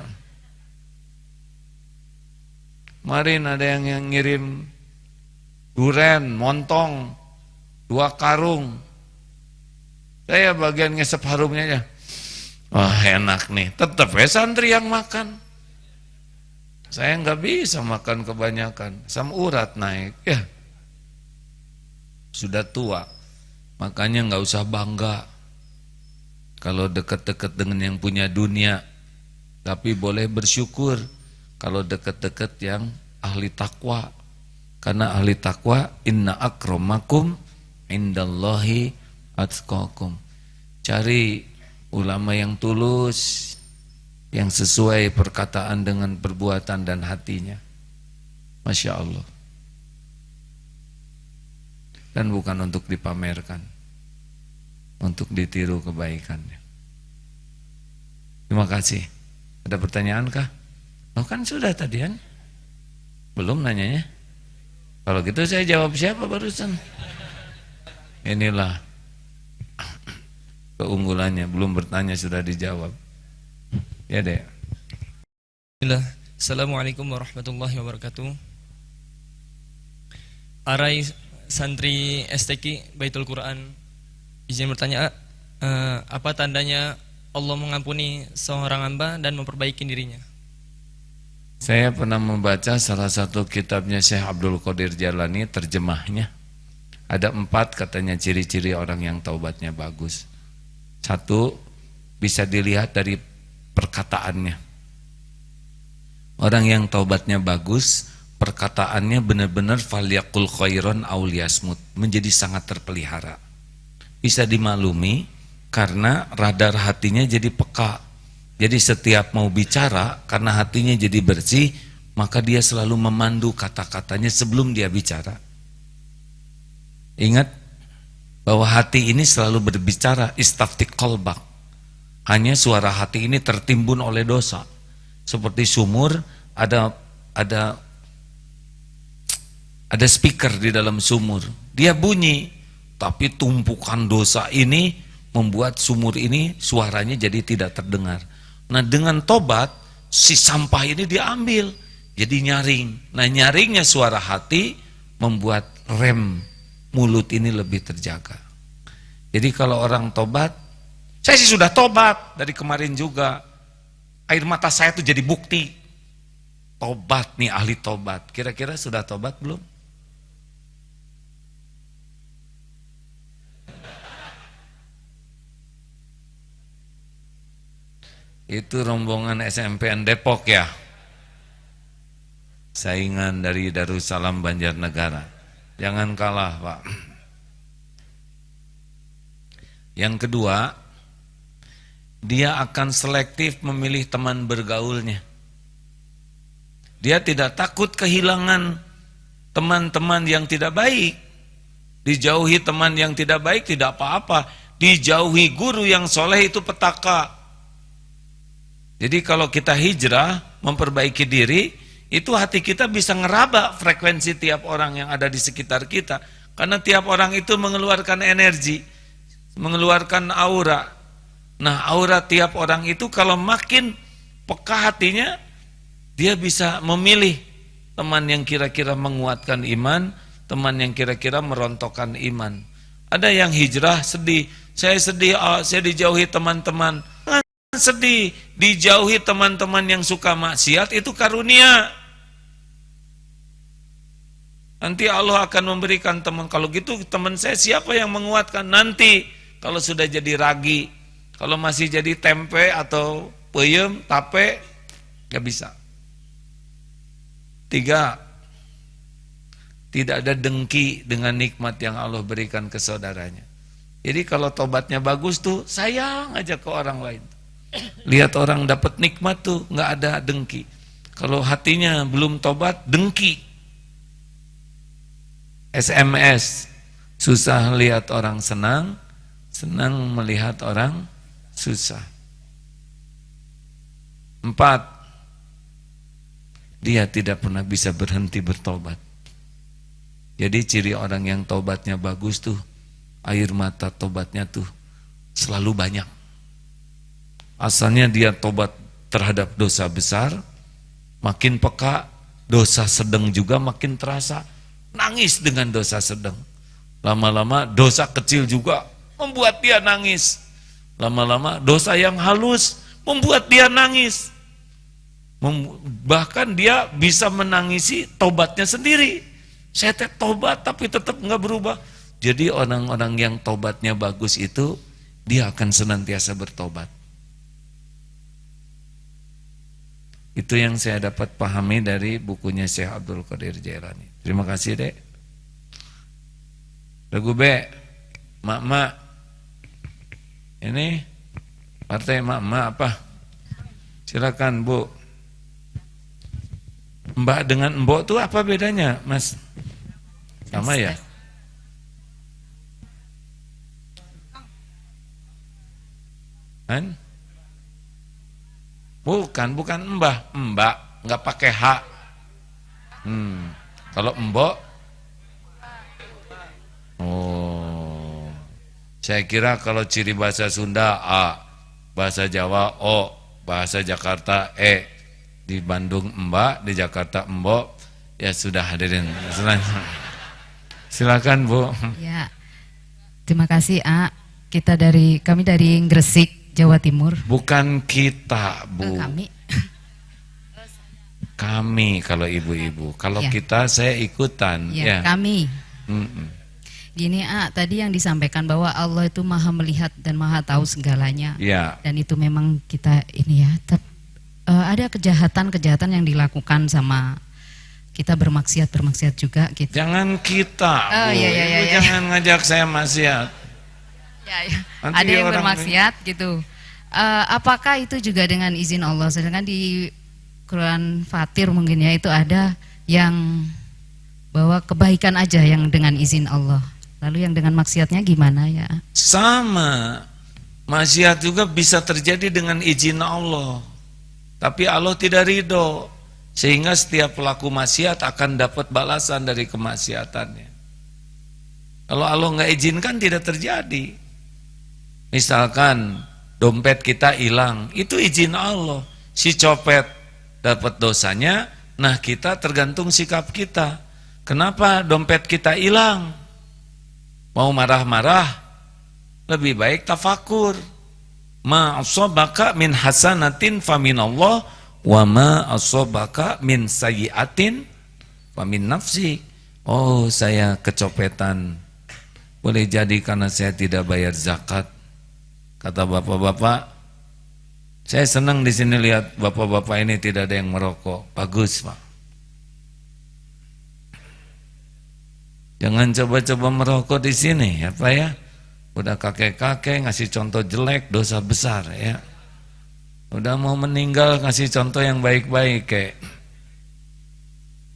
S1: Kemarin ada yang ngirim duren, montong 2 karung. Saya bagian ngesep harumnya aja. Wah enak nih, tetap ya santri yang makan. Saya nggak bisa makan kebanyakan, asam urat naik ya. Sudah tua, makanya nggak usah bangga kalau dekat-dekat dengan yang punya dunia, tapi boleh bersyukur kalau dekat-dekat yang ahli takwa. Karena ahli takwa, inna akramakum indallahi atqakum. Cari ulama yang tulus, yang sesuai perkataan dengan perbuatan dan hatinya. Masya Allah. Dan bukan untuk dipamerkan, untuk ditiru kebaikannya. Terima kasih. Ada pertanyaan kah? Oh kan sudah tadi kan? Belum nanyanya? Kalau gitu saya jawab siapa barusan? Inilah keunggulannya, belum bertanya sudah dijawab. Ya deh.
S4: Bismillah. Assalamualaikum warahmatullahi wabarakatuh. Arai santri STQ Baitul Quran, izin bertanya, apa tandanya Allah mengampuni seorang hamba dan memperbaiki dirinya?
S1: Saya pernah membaca salah satu kitabnya Syekh Abdul Qadir Jalani, terjemahnya. Ada 4 katanya ciri-ciri orang yang taubatnya bagus. 1, bisa dilihat dari perkataannya. Orang yang taubatnya bagus, perkataannya benar-benar falyaqul khairan aw liyasmut, menjadi sangat terpelihara. Bisa dimaklumi karena radar hatinya jadi peka. Jadi setiap mau bicara, karena hatinya jadi bersih, maka dia selalu memandu kata-katanya sebelum dia bicara. Ingat bahwa hati ini selalu berbicara, istaftik qalbak. Hanya suara hati ini tertimbun oleh dosa. Seperti sumur, ada speaker di dalam sumur. Dia bunyi, tapi tumpukan dosa ini membuat sumur ini suaranya jadi tidak terdengar. Nah dengan tobat, si sampah ini diambil, jadi nyaring. Nah nyaringnya suara hati membuat rem mulut ini lebih terjaga. Jadi kalau orang tobat, saya sih sudah tobat dari kemarin juga. Air mata saya tuh jadi bukti. Tobat nih, ahli tobat. Kira-kira sudah tobat belum? Itu rombongan SMPN Depok ya. Saingan dari Darussalam Banjarnegara. Jangan kalah, Pak. Yang kedua, dia akan selektif memilih teman bergaulnya. Dia tidak takut kehilangan teman-teman yang tidak baik. Dijauhi teman yang tidak baik tidak apa-apa. Dijauhi guru yang soleh itu petaka. Jadi kalau kita hijrah, memperbaiki diri, itu hati kita bisa ngeraba frekuensi tiap orang yang ada di sekitar kita. Karena tiap orang itu mengeluarkan energi, mengeluarkan aura. Nah, aura tiap orang itu kalau makin peka hatinya, dia bisa memilih teman yang kira-kira menguatkan iman, teman yang kira-kira merontokkan iman. Ada yang hijrah sedih, saya sedih, saya dijauhi teman-teman. Sedih, dijauhi teman-teman yang suka maksiat, itu karunia. Nanti Allah akan memberikan teman. Kalau gitu teman saya siapa yang menguatkan? Nanti kalau sudah jadi ragi, kalau masih jadi tempe atau peyem, tape, gak bisa. 3, tidak ada dengki dengan nikmat yang Allah berikan ke saudaranya. Jadi kalau tobatnya bagus tuh sayang aja ke orang lain. Lihat orang dapat nikmat tuh nggak ada dengki. Kalau hatinya belum tobat, dengki. SMS, susah lihat orang senang, senang melihat orang susah. 4, dia tidak pernah bisa berhenti bertobat. Jadi ciri orang yang tobatnya bagus tuh, air mata tobatnya tuh selalu banyak. Asalnya dia tobat terhadap dosa besar, makin peka, dosa sedang juga makin terasa, nangis dengan dosa sedang. Lama-lama dosa kecil juga membuat dia nangis. Lama-lama dosa yang halus membuat dia nangis. Bahkan dia bisa menangisi tobatnya sendiri. Saya tobat tapi tetap nggak berubah. Jadi orang-orang yang tobatnya bagus itu, dia akan senantiasa bertobat. Itu yang saya dapat pahami dari bukunya Syekh Abdul Qadir Jailani. Terima kasih, Dek. Lagu B, Mak-mak. Ini partai Mak-mak apa? Silakan, Bu. Mbak dengan Mbok tuh apa bedanya, Mas? Sama ya? Kan? Bukan mbah, mbak, nggak pakai H. Kalau mbok, oh, saya kira kalau ciri bahasa Sunda A, bahasa Jawa O, bahasa Jakarta E, di Bandung mbak, di Jakarta mbok, ya sudah hadirin. Silakan Bu.
S5: Ya, terima kasih A. Kami dari Gresik, Jawa Timur.
S1: Bukan kita, Bu.
S5: Kami
S1: kalau ibu-ibu. Kalau
S5: ya.
S1: kita saya ikutan.
S5: Ya, kami. Gini tadi yang disampaikan bahwa Allah itu maha melihat dan maha tahu segalanya.
S1: Ya.
S5: Dan itu memang kita ini ya. Ada kejahatan-kejahatan yang dilakukan sama kita, bermaksiat juga. Gitu.
S1: Jangan kita, Bu.
S5: Iya.
S1: Jangan ngajak saya maksiat.
S5: Ya. Ada yang bermaksiat gitu. Apakah itu juga dengan izin Allah? Sedangkan di Quran Fatir mungkin ya itu ada yang bahwa kebaikan aja yang dengan izin Allah. Lalu yang dengan maksiatnya gimana ya?
S1: Sama. Maksiat juga bisa terjadi dengan izin Allah. Tapi Allah tidak ridho. Sehingga setiap pelaku maksiat akan dapat balasan dari kemaksiatannya. Kalau Allah nggak izinkan tidak terjadi. Misalkan dompet kita hilang, itu izin Allah. Si copet dapat dosanya, nah kita tergantung sikap kita. Kenapa dompet kita hilang? Mau marah-marah? Lebih baik tafakur. Ma asabaka min hasanatin faminallah, wa ma asabaka min sayyiatin famin nafsi. Oh, saya kecopetan. Boleh jadi karena saya tidak bayar zakat. Kata bapak-bapak, saya senang di sini lihat bapak-bapak ini tidak ada yang merokok. Bagus, Pak. Jangan coba-coba merokok di sini, ya Pak ya. Udah kakek-kakek ngasih contoh jelek, dosa besar ya. Udah mau meninggal ngasih contoh yang baik-baik kayak.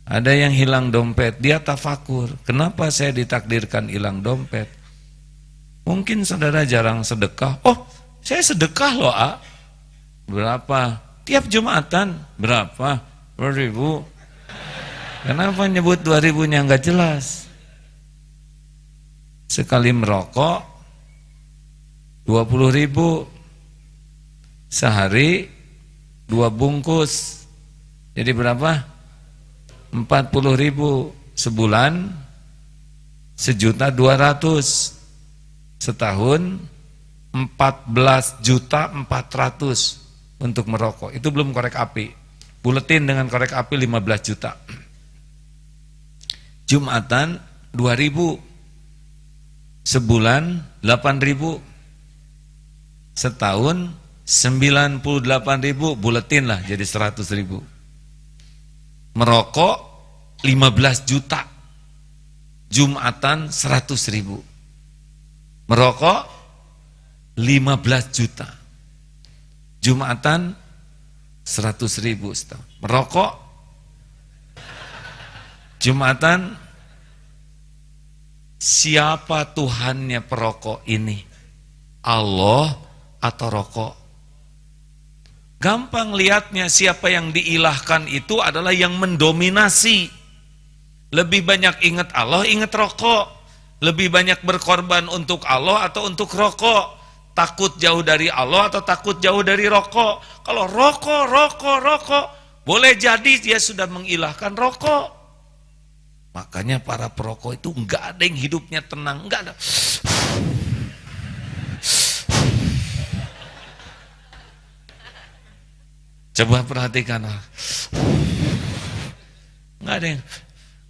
S1: Ada yang hilang dompet, dia tafakur. Kenapa saya ditakdirkan hilang dompet? Mungkin saudara jarang sedekah. Oh, saya sedekah loh, A. Berapa? Tiap Jumatan. Berapa? 2.000. Kenapa nyebut 2.000-nya nggak jelas? Sekali merokok 20.000. Sehari 2 bungkus. Jadi berapa? 40.000. Sebulan 1.200.000. Setahun 14.400.000 untuk merokok. Itu belum korek api. Buletin dengan korek api 15 juta. Jumatan 2.000. Sebulan 8.000. Setahun 98.000, buletin lah jadi 100.000. Merokok 15 juta. Jumatan 100.000. Merokok 15 juta. Jumatan 100.000 setahun. Merokok Jumatan. Siapa Tuhannya perokok ini? Allah atau rokok? Gampang lihatnya, siapa yang diilahkan itu adalah yang mendominasi. Lebih banyak ingat Allah, ingat rokok. Lebih banyak berkorban untuk Allah atau untuk rokok. Takut jauh dari Allah atau takut jauh dari rokok. Kalau rokok, boleh jadi dia sudah mengilahkan rokok. Makanya para perokok itu enggak ada yang hidupnya tenang, enggak ada. Coba perhatikan. Enggak ada yang,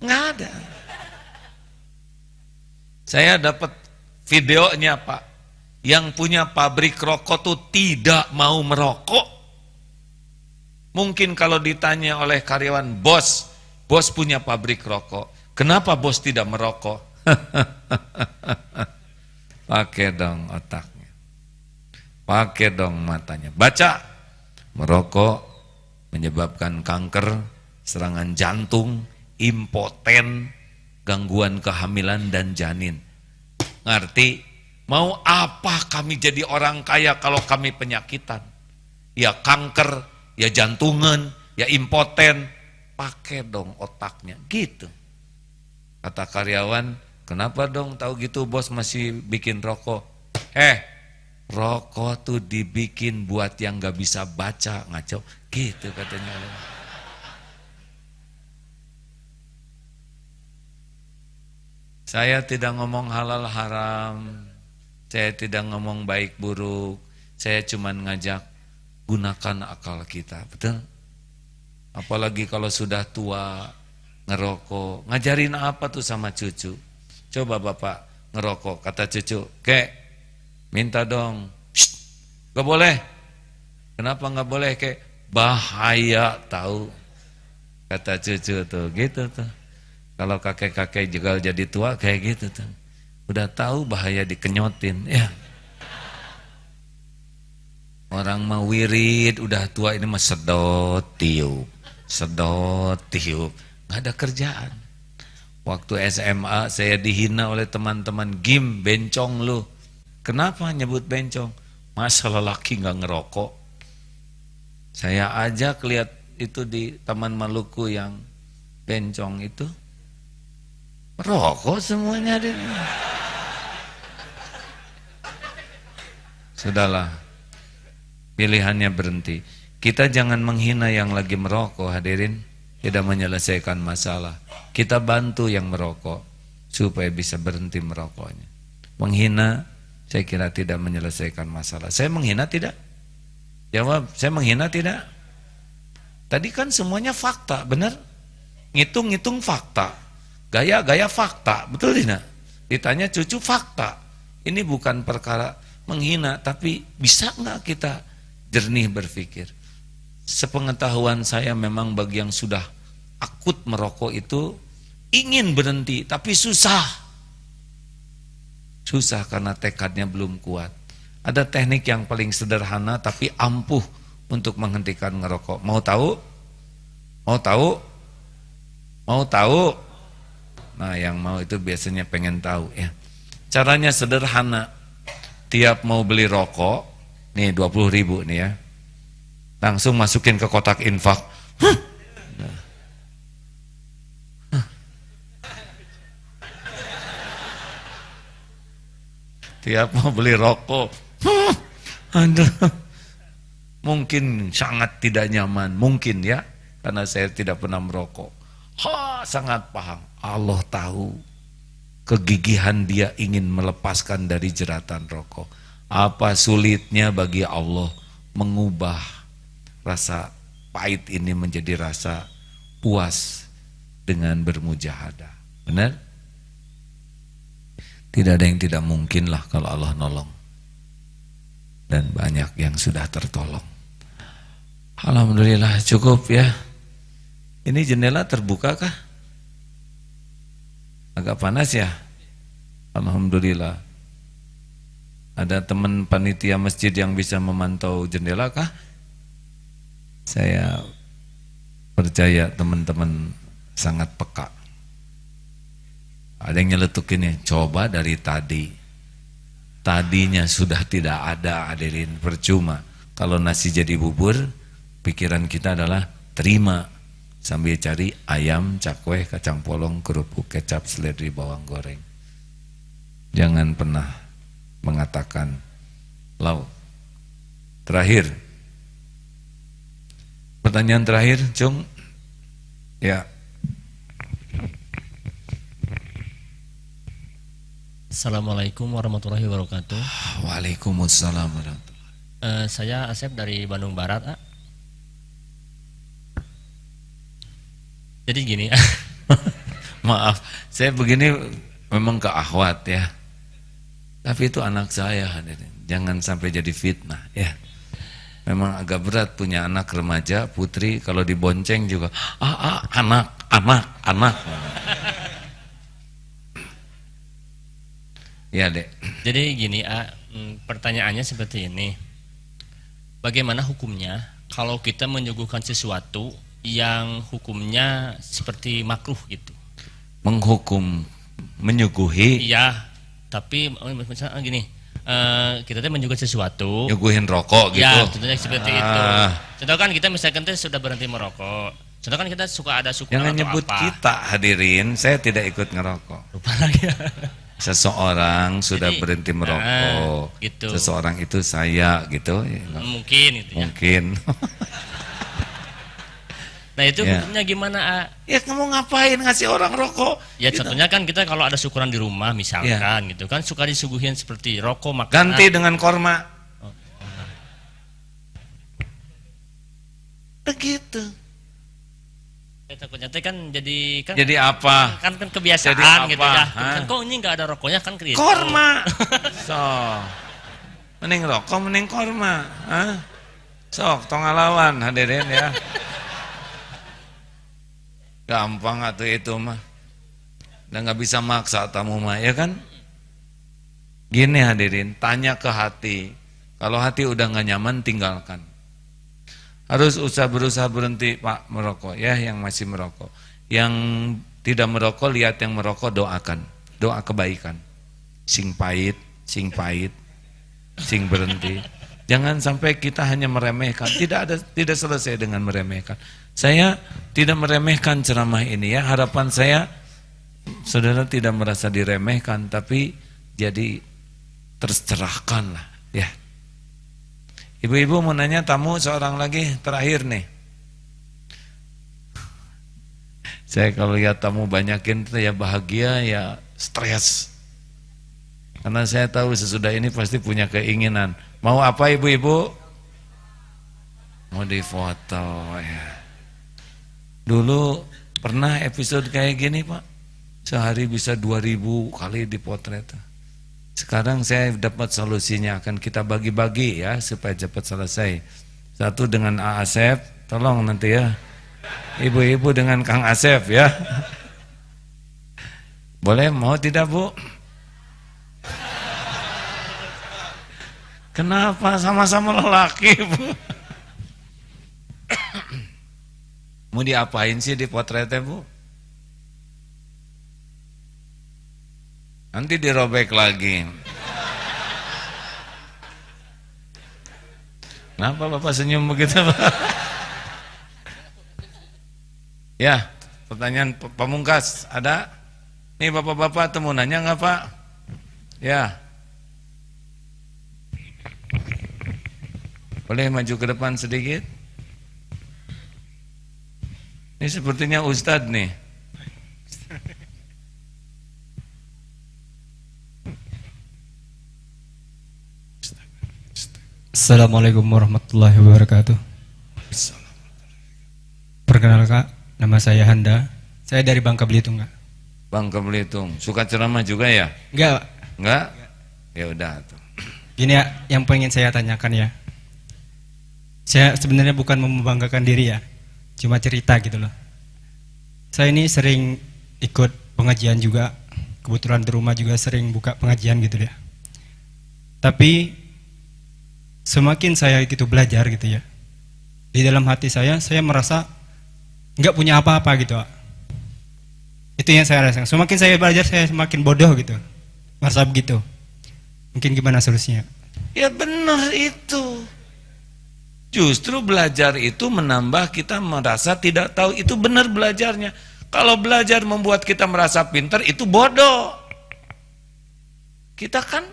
S1: enggak ada. Saya dapat videonya, Pak. Yang punya pabrik rokok tuh tidak mau merokok. Mungkin kalau ditanya oleh karyawan, bos punya pabrik rokok, kenapa bos tidak merokok? Pakai dong otaknya, pakai dong matanya. Baca, merokok menyebabkan kanker, serangan jantung, impoten, gangguan kehamilan dan janin. Ngerti? Mau apa kami jadi orang kaya kalau kami penyakitan? Ya kanker, ya jantungan, ya impoten. Pakai dong otaknya, gitu. Kata karyawan, kenapa dong tahu gitu bos masih bikin rokok? Rokok tuh dibikin buat yang gak bisa baca, ngaco. Gitu katanya. Saya tidak ngomong halal haram, saya tidak ngomong baik buruk, saya cuma ngajak gunakan akal kita, betul? Apalagi kalau sudah tua, ngerokok, ngajarin apa tuh sama cucu? Coba bapak ngerokok, kata cucu, kek, minta dong, gak boleh. Kenapa gak boleh kek? Bahaya tahu, kata cucu tuh, gitu tuh. Kalau kakek-kakek juga jadi tua kayak gitu tuh. Udah tahu bahaya dikenyotin, ya. Orang mau wirid, udah tua ini mah sedot tiup, nggak ada kerjaan. Waktu SMA saya dihina oleh teman-teman, Gim, bencong lu. Kenapa nyebut bencong? Masa lelaki nggak ngerokok? Saya ajak lihat itu di Taman Maluku yang bencong itu, merokok semuanya deh. Sudahlah, pilihannya berhenti. Kita jangan menghina yang lagi merokok, hadirin. Tidak menyelesaikan masalah. Kita bantu yang merokok supaya bisa berhenti merokoknya. Menghina, saya kira tidak menyelesaikan masalah. Saya menghina tidak? Jawab, saya menghina tidak? Tadi kan semuanya fakta, benar? Ngitung-ngitung fakta, gaya-gaya fakta, betul tidak? Ditanya cucu fakta. Ini bukan perkara menghina, tapi bisa nggak kita jernih berpikir? Sepengetahuan saya memang bagi yang sudah akut merokok itu ingin berhenti, tapi susah karena tekadnya belum kuat. Ada teknik yang paling sederhana tapi ampuh untuk menghentikan ngerokok. Mau tahu? Mau tahu? Nah, yang mau itu biasanya pengen tahu ya. Caranya sederhana. Tiap mau beli rokok, nih 20.000 nih ya. Langsung masukin ke kotak infak. Nah. Tiap mau beli rokok, aduh, mungkin sangat tidak nyaman, mungkin ya, karena saya tidak pernah merokok. Sangat paham. Allah tahu kegigihan dia ingin melepaskan dari jeratan rokok. Apa sulitnya bagi Allah mengubah rasa pahit ini menjadi rasa puas dengan bermujahadah. Benar? Tidak ada yang tidak mungkin lah kalau Allah nolong. Dan banyak yang sudah tertolong. Alhamdulillah cukup ya. Ini jendela terbuka kah? Agak panas ya? Alhamdulillah. Ada teman panitia masjid yang bisa memantau jendela kah? Saya percaya teman-teman sangat peka. Ada yang nyeletukin ya, coba dari tadi. Tadinya sudah tidak ada, hadirin, percuma. Kalau nasi jadi bubur, pikiran kita adalah terima. Sambil cari ayam, cakwe, kacang polong, kerupuk, kecap, seledri, bawang goreng. Jangan pernah mengatakan lau. Terakhir. Pertanyaan terakhir, Cung. Ya.
S6: Assalamualaikum warahmatullahi wabarakatuh.
S1: Waalaikumsalam warahmatullahi.
S6: Saya Asep dari Bandung Barat. Jadi gini.
S1: Maaf, saya begini memang keakhwat ya. Tapi itu anak saya, hadirin. Jangan sampai jadi fitnah ya. Memang agak berat punya anak remaja, putri, kalau dibonceng juga anak. Ya, Dek.
S6: Jadi gini, pertanyaannya seperti ini. Bagaimana hukumnya kalau kita menyuguhkan sesuatu yang hukumnya seperti makruh gitu?
S1: Menghukum, menyuguhi.
S6: Iya, tapi misalnya gini, kita tuh menyuguhkan sesuatu.
S1: Nyuguhin rokok gitu.
S6: Ya, tentunya seperti itu. Contoh kan kita misalkan sudah berhenti merokok. Contoh kan kita suka ada syukuran
S1: Jangan
S6: atau
S1: nyebut
S6: apa.
S1: kita, hadirin. Saya tidak ikut ngerokok.
S6: Lupa lagi.
S1: Seseorang sudah
S6: Jadi,
S1: berhenti merokok.
S6: Gitu.
S1: Seseorang itu saya gitu.
S6: Mungkin itu ya.
S1: Mungkin.
S6: Nah itu
S1: Ya.
S6: hukumnya gimana?
S1: Ya kamu ngapain ngasih orang rokok?
S6: Ya
S1: Gitu.
S6: contohnya kan kita kalau ada syukuran di rumah misalkan gitu kan suka disuguhin seperti rokok makanan.
S1: Ganti dengan korma. Begitu.
S6: Ya, takutnya teh kan jadi
S1: Jadi apa?
S6: kan kebiasaan
S1: Jadi apa?
S6: gitu ya.
S1: Hah?
S6: Kan kok ini nggak ada rokoknya kan gitu.
S1: Korma. So. Mending rokok, mending korma. Hah? Sok, tong ngalawan hadirin ya. Gampang atuh itu mah. Dan nggak bisa maksa tamu mah, ya kan? Gini hadirin, tanya ke hati. Kalau hati udah nggak nyaman, tinggalkan. Harus berusaha berhenti Pak merokok ya, yang masih merokok. Yang tidak merokok, lihat yang merokok, doakan. Doa kebaikan. Sing pahit, sing berhenti. Jangan sampai kita hanya meremehkan. Tidak selesai dengan meremehkan. Saya tidak meremehkan ceramah ini ya. Harapan saya saudara tidak merasa diremehkan, tapi jadi tercerahkan lah ya. Ibu-ibu mau nanya tamu seorang lagi terakhir nih. Saya kalau lihat tamu banyakin itu ya bahagia ya stres. Karena saya tahu sesudah ini pasti punya keinginan. Mau apa ibu-ibu? Mau difoto ya. Dulu pernah episode kayak gini Pak. Sehari bisa 2000 kali dipotret. Sekarang saya dapat solusinya, akan kita bagi-bagi ya supaya cepat selesai. Satu dengan A Asep, tolong nanti ya. Ibu-ibu dengan Kang Asep ya. Boleh, mau tidak Bu? Kenapa sama-sama lelaki Bu? Mau diapain sih di potretnya Bu? Nanti dirobek lagi. Kenapa Bapak senyum begitu, Pak? Ya, pertanyaan pamungkas ada? Nih Bapak-bapak temu nanya nggak Pak? Ya. Boleh maju ke depan sedikit? Ini sepertinya Ustadz nih.
S7: Assalamualaikum warahmatullahi wabarakatuh. Perkenalkan, nama saya Handa. Saya dari Bangka Belitung, Kak.
S1: Bangka Belitung. Suka ceramah juga ya?
S7: Enggak.
S1: Enggak? Ya udah tuh.
S7: Gini ya, yang pengen saya tanyakan ya. Saya sebenarnya bukan membanggakan diri ya, cuma cerita gitu loh. Saya ini sering ikut pengajian juga. Kebetulan di rumah juga sering buka pengajian gitu ya. Tapi semakin saya gitu belajar gitu ya, di dalam hati saya merasa nggak punya apa-apa gitu. Itu yang saya rasakan. Semakin saya belajar saya semakin bodoh gitu, merasa begitu. Mungkin gimana solusinya?
S1: Ya benar itu. Justru belajar itu menambah kita merasa tidak tahu. Itu benar belajarnya. Kalau belajar membuat kita merasa pintar, itu bodoh. Kita kan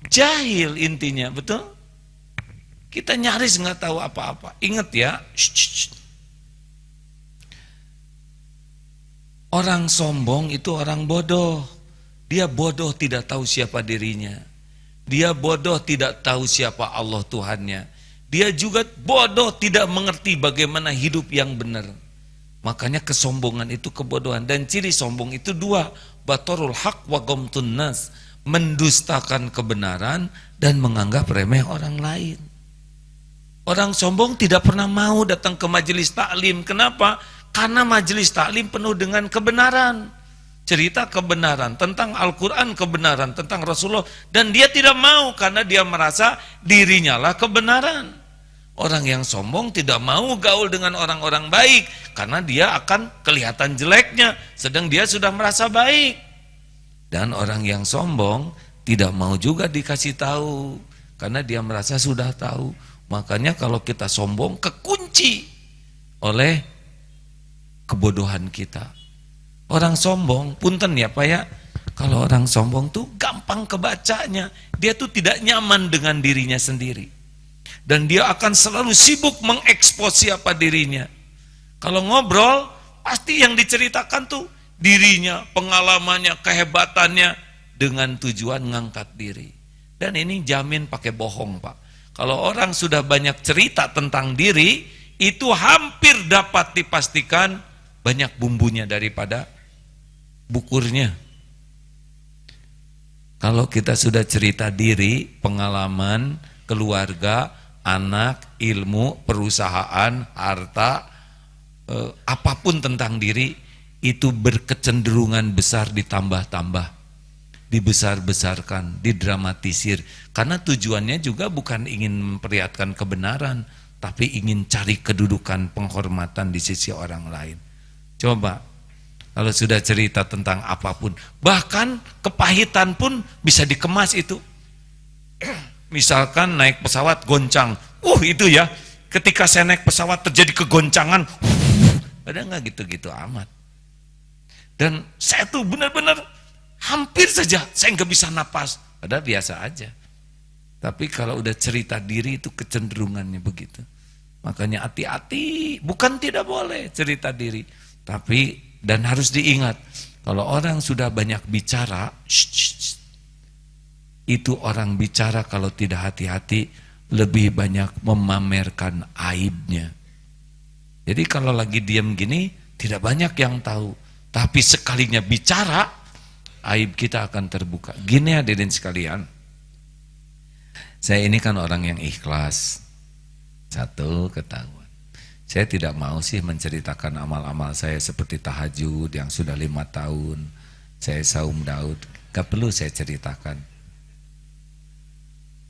S1: jahil intinya, betul? Kita nyaris nggak tahu apa-apa. Ingat ya, orang sombong itu orang bodoh. Dia bodoh tidak tahu siapa dirinya. Dia bodoh tidak tahu siapa Allah Tuhannya. Dia juga bodoh tidak mengerti bagaimana hidup yang benar. Makanya kesombongan itu kebodohan. Dan ciri sombong itu dua, batorul haq wa ghamtun nas, mendustakan kebenaran dan menganggap remeh orang lain. Orang sombong tidak pernah mau datang ke majelis taklim. Kenapa? Karena majelis taklim penuh dengan kebenaran, cerita kebenaran tentang Al-Quran, kebenaran tentang Rasulullah, dan dia tidak mau karena dia merasa dirinya lah kebenaran. Orang yang sombong tidak mau gaul dengan orang-orang baik karena dia akan kelihatan jeleknya, sedang dia sudah merasa baik. Dan orang yang sombong tidak mau juga dikasih tahu karena dia merasa sudah tahu. Makanya kalau kita sombong kekunci oleh kebodohan kita. Orang sombong, punten ya Pak ya, kalau orang sombong tuh gampang kebacanya. Dia tuh tidak nyaman dengan dirinya sendiri. Dan dia akan selalu sibuk mengekspos siapa dirinya. Kalau ngobrol, pasti yang diceritakan tuh dirinya, pengalamannya, kehebatannya, dengan tujuan ngangkat diri. Dan ini jamin pakai bohong Pak. Kalau orang sudah banyak cerita tentang diri, itu hampir dapat dipastikan banyak bumbunya daripada bukurnya. Kalau kita sudah cerita diri, pengalaman, keluarga, anak, ilmu, perusahaan, harta, apapun tentang diri, itu berkecenderungan besar ditambah-tambah, dibesar-besarkan, didramatisir. Karena tujuannya juga bukan ingin memperlihatkan kebenaran, tapi ingin cari kedudukan, penghormatan di sisi orang lain. Coba, kalau sudah cerita tentang apapun, bahkan kepahitan pun bisa dikemas itu. Misalkan naik pesawat goncang, itu ya, ketika saya naik pesawat terjadi kegoncangan, ada nggak gitu-gitu amat. Dan saya tuh benar-benar hampir saja saya nggak bisa napas, padahal biasa aja. Tapi kalau udah cerita diri itu kecenderungannya begitu. Makanya hati-hati, bukan tidak boleh cerita diri, tapi dan harus diingat, kalau orang sudah banyak bicara, itu orang bicara kalau tidak hati-hati lebih banyak memamerkan aibnya. Jadi kalau lagi diam gini tidak banyak yang tahu, tapi sekalinya bicara aib kita akan terbuka. Gini hadirin sekalian, saya ini kan orang yang ikhlas. Satu, ketahuan saya tidak mau sih menceritakan amal-amal saya seperti tahajud yang sudah 5 tahun, saya saum Daud, gak perlu saya ceritakan.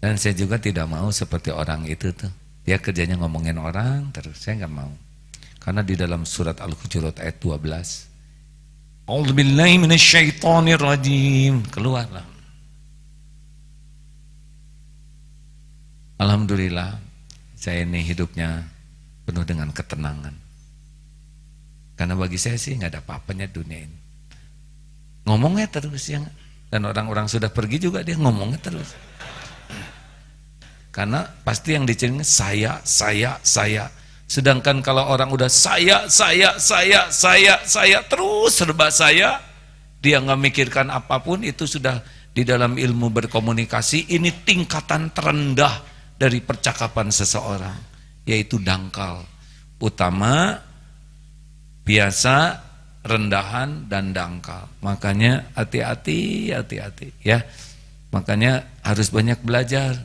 S1: Dan saya juga tidak mau seperti orang itu tuh, dia kerjanya ngomongin orang terus, saya gak mau. Karena di dalam surat Al-Hujurat ayat 12, A'udzubillahi minasyaitonirrajim. Keluarlah. Alhamdulillah, saya ini hidupnya penuh dengan ketenangan. Karena bagi saya sih nggak ada apa-apanya dunia ini. Ngomongnya terus ya, dan orang-orang sudah pergi juga dia ngomongnya terus. Karena pasti yang dicengin saya. Sedangkan kalau orang udah saya terus serba saya, dia nggak mikirkan apapun, itu sudah di dalam ilmu berkomunikasi ini tingkatan terendah dari percakapan seseorang, yaitu dangkal. Utama, biasa, rendahan, dan dangkal. Makanya hati-hati ya. Makanya harus banyak belajar.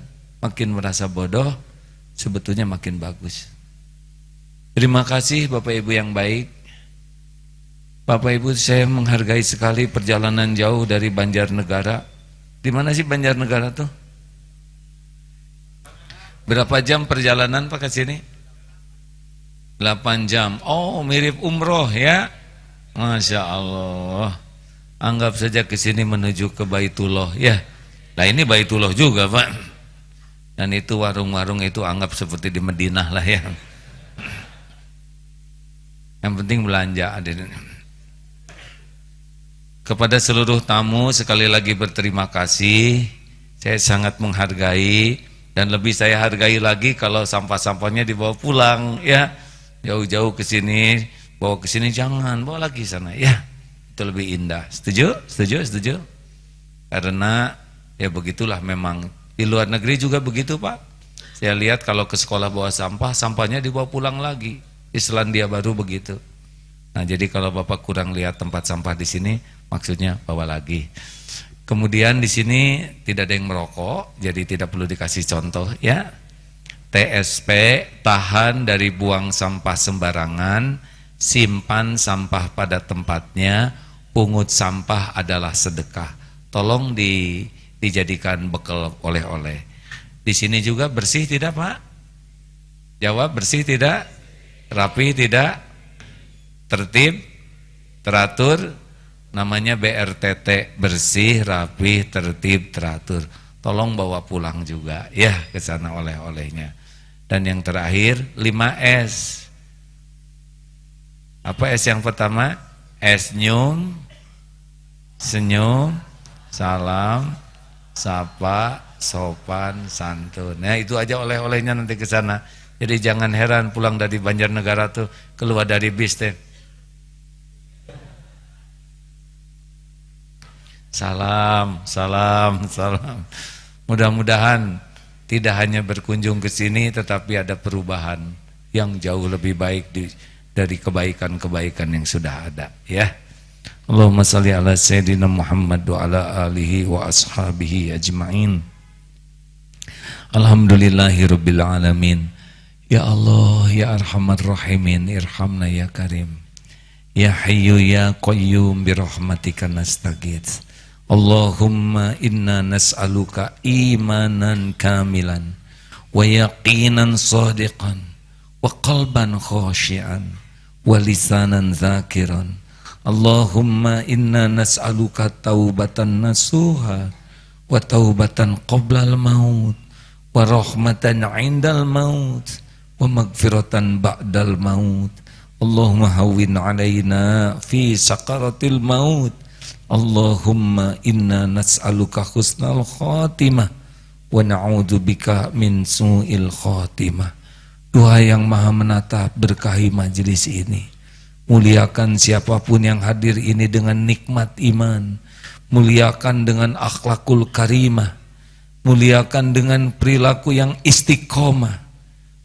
S1: Makin merasa bodoh, sebetulnya makin bagus. Terima kasih Bapak Ibu yang baik. Bapak Ibu, saya menghargai sekali perjalanan jauh dari Banjarnegara. Di mana sih Banjarnegara tuh? Berapa jam perjalanan Pak ke sini? 8 jam. Oh, mirip umroh ya. Masya Allah. Anggap saja ke sini menuju ke Baitullah ya. Nah ini Baitullah juga Pak. Dan itu warung-warung itu anggap seperti di Madinah lah ya. Yang penting belanja. Kepada seluruh tamu sekali lagi berterima kasih. Saya sangat menghargai, dan lebih saya hargai lagi kalau sampah-sampahnya dibawa pulang ya. Jauh-jauh ke sini, bawa ke sini, jangan bawa lagi sana ya. Itu lebih indah. Setuju? Setuju? Karena ya begitulah memang. Di luar negeri juga begitu Pak. Saya lihat kalau ke sekolah bawa sampah, sampahnya dibawa pulang lagi. Di Selandia Baru begitu. Nah jadi kalau Bapak kurang lihat tempat sampah di sini, maksudnya bawa lagi. Kemudian di sini tidak ada yang merokok, jadi tidak perlu dikasih contoh ya. TSP, tahan dari buang sampah sembarangan, simpan sampah pada tempatnya, pungut sampah adalah sedekah. Tolong dijadikan bekal oleh-oleh. Di sini juga bersih tidak Pak? Jawab, bersih tidak? Rapi tidak? Tertib? Teratur? Namanya BRTT, bersih, rapi, tertib, teratur. Tolong bawa pulang juga ya ke sana oleh-olehnya. Dan yang terakhir 5S. Apa S yang pertama? Senyum, salam, sapa, sopan, santun. Nah itu aja oleh-olehnya nanti ke sana. Jadi jangan heran pulang dari Banjarnegara tuh keluar dari bis teh. Salam. Mudah-mudahan tidak hanya berkunjung ke sini, tetapi ada perubahan yang jauh lebih baik dari kebaikan-kebaikan yang sudah ada ya. Allahumma salli ala Sayyidina Muhammad wa ala alihi wa ashabihi ajma'in. Alhamdulillahirabbil alamin. Ya Allah ya Arhamar Rahimin, irhamna ya Karim. Ya Hayyu ya Qayyum birahmatika nastaghits. Allahumma inna nas'aluka imanan kamilan wa yaqinan shadiqan wa qalban khashi'an wa lisanan zakiran. Allahumma inna nas'aluka taubatan nasuha wa taubatan qoblal maut wa rahmatan indal maut wa magfiratan ba'dal maut. Allahumma hawwin alaina fi sakaratil maut. Allahumma inna nas'aluka husnal khatimah wa na'udzubika min su'il khatimah. Doa yang maha menatap berkahi majelis ini. Muliakan siapapun yang hadir ini dengan nikmat iman. Muliakan dengan akhlakul karimah. Muliakan dengan perilaku yang istiqomah.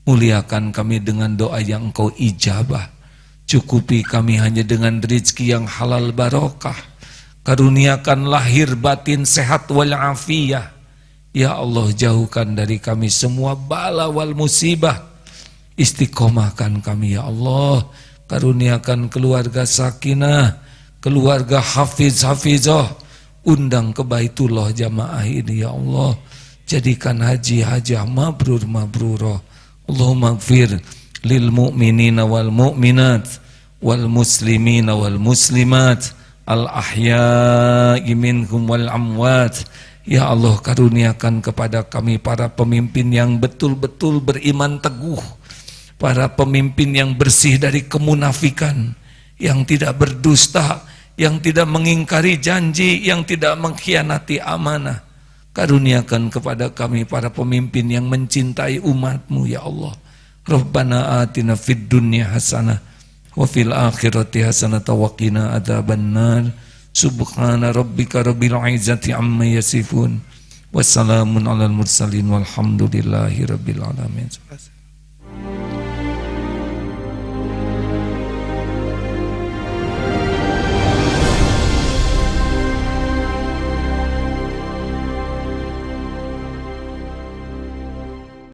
S1: Muliakan kami dengan doa yang Engkau ijabah. Cukupi kami hanya dengan rezeki yang halal barokah. Karuniakan lahir batin sehat wal afiyah. Ya Allah, jauhkan dari kami semua bala wal musibah. Istiqomahkan kami ya Allah. Karuniakan keluarga sakinah, keluarga hafiz-hafizah. Undang ke Baitullah jamaah ini ya Allah. Jadikan haji hajah mabrur-mabrurah. Allahumma gfir lil mu'minina wal mu'minat wal muslimina wal muslimat al-ahya'i minhum wal amwat. Ya Allah, karuniakan kepada kami para pemimpin yang betul-betul beriman teguh, para pemimpin yang bersih dari kemunafikan, yang tidak berdusta, yang tidak mengingkari janji, yang tidak mengkhianati amanah. Karuniakan kepada kami para pemimpin yang mencintai umat-Mu ya Allah. Rabbana atina fid dunya hasanah wa fil akhirati hasanah wa qina adzabannar. Subhana rabbika rabbil izzati amma yasifun. Wassalamun alal mursalin walhamdulillahi rabbil alamin.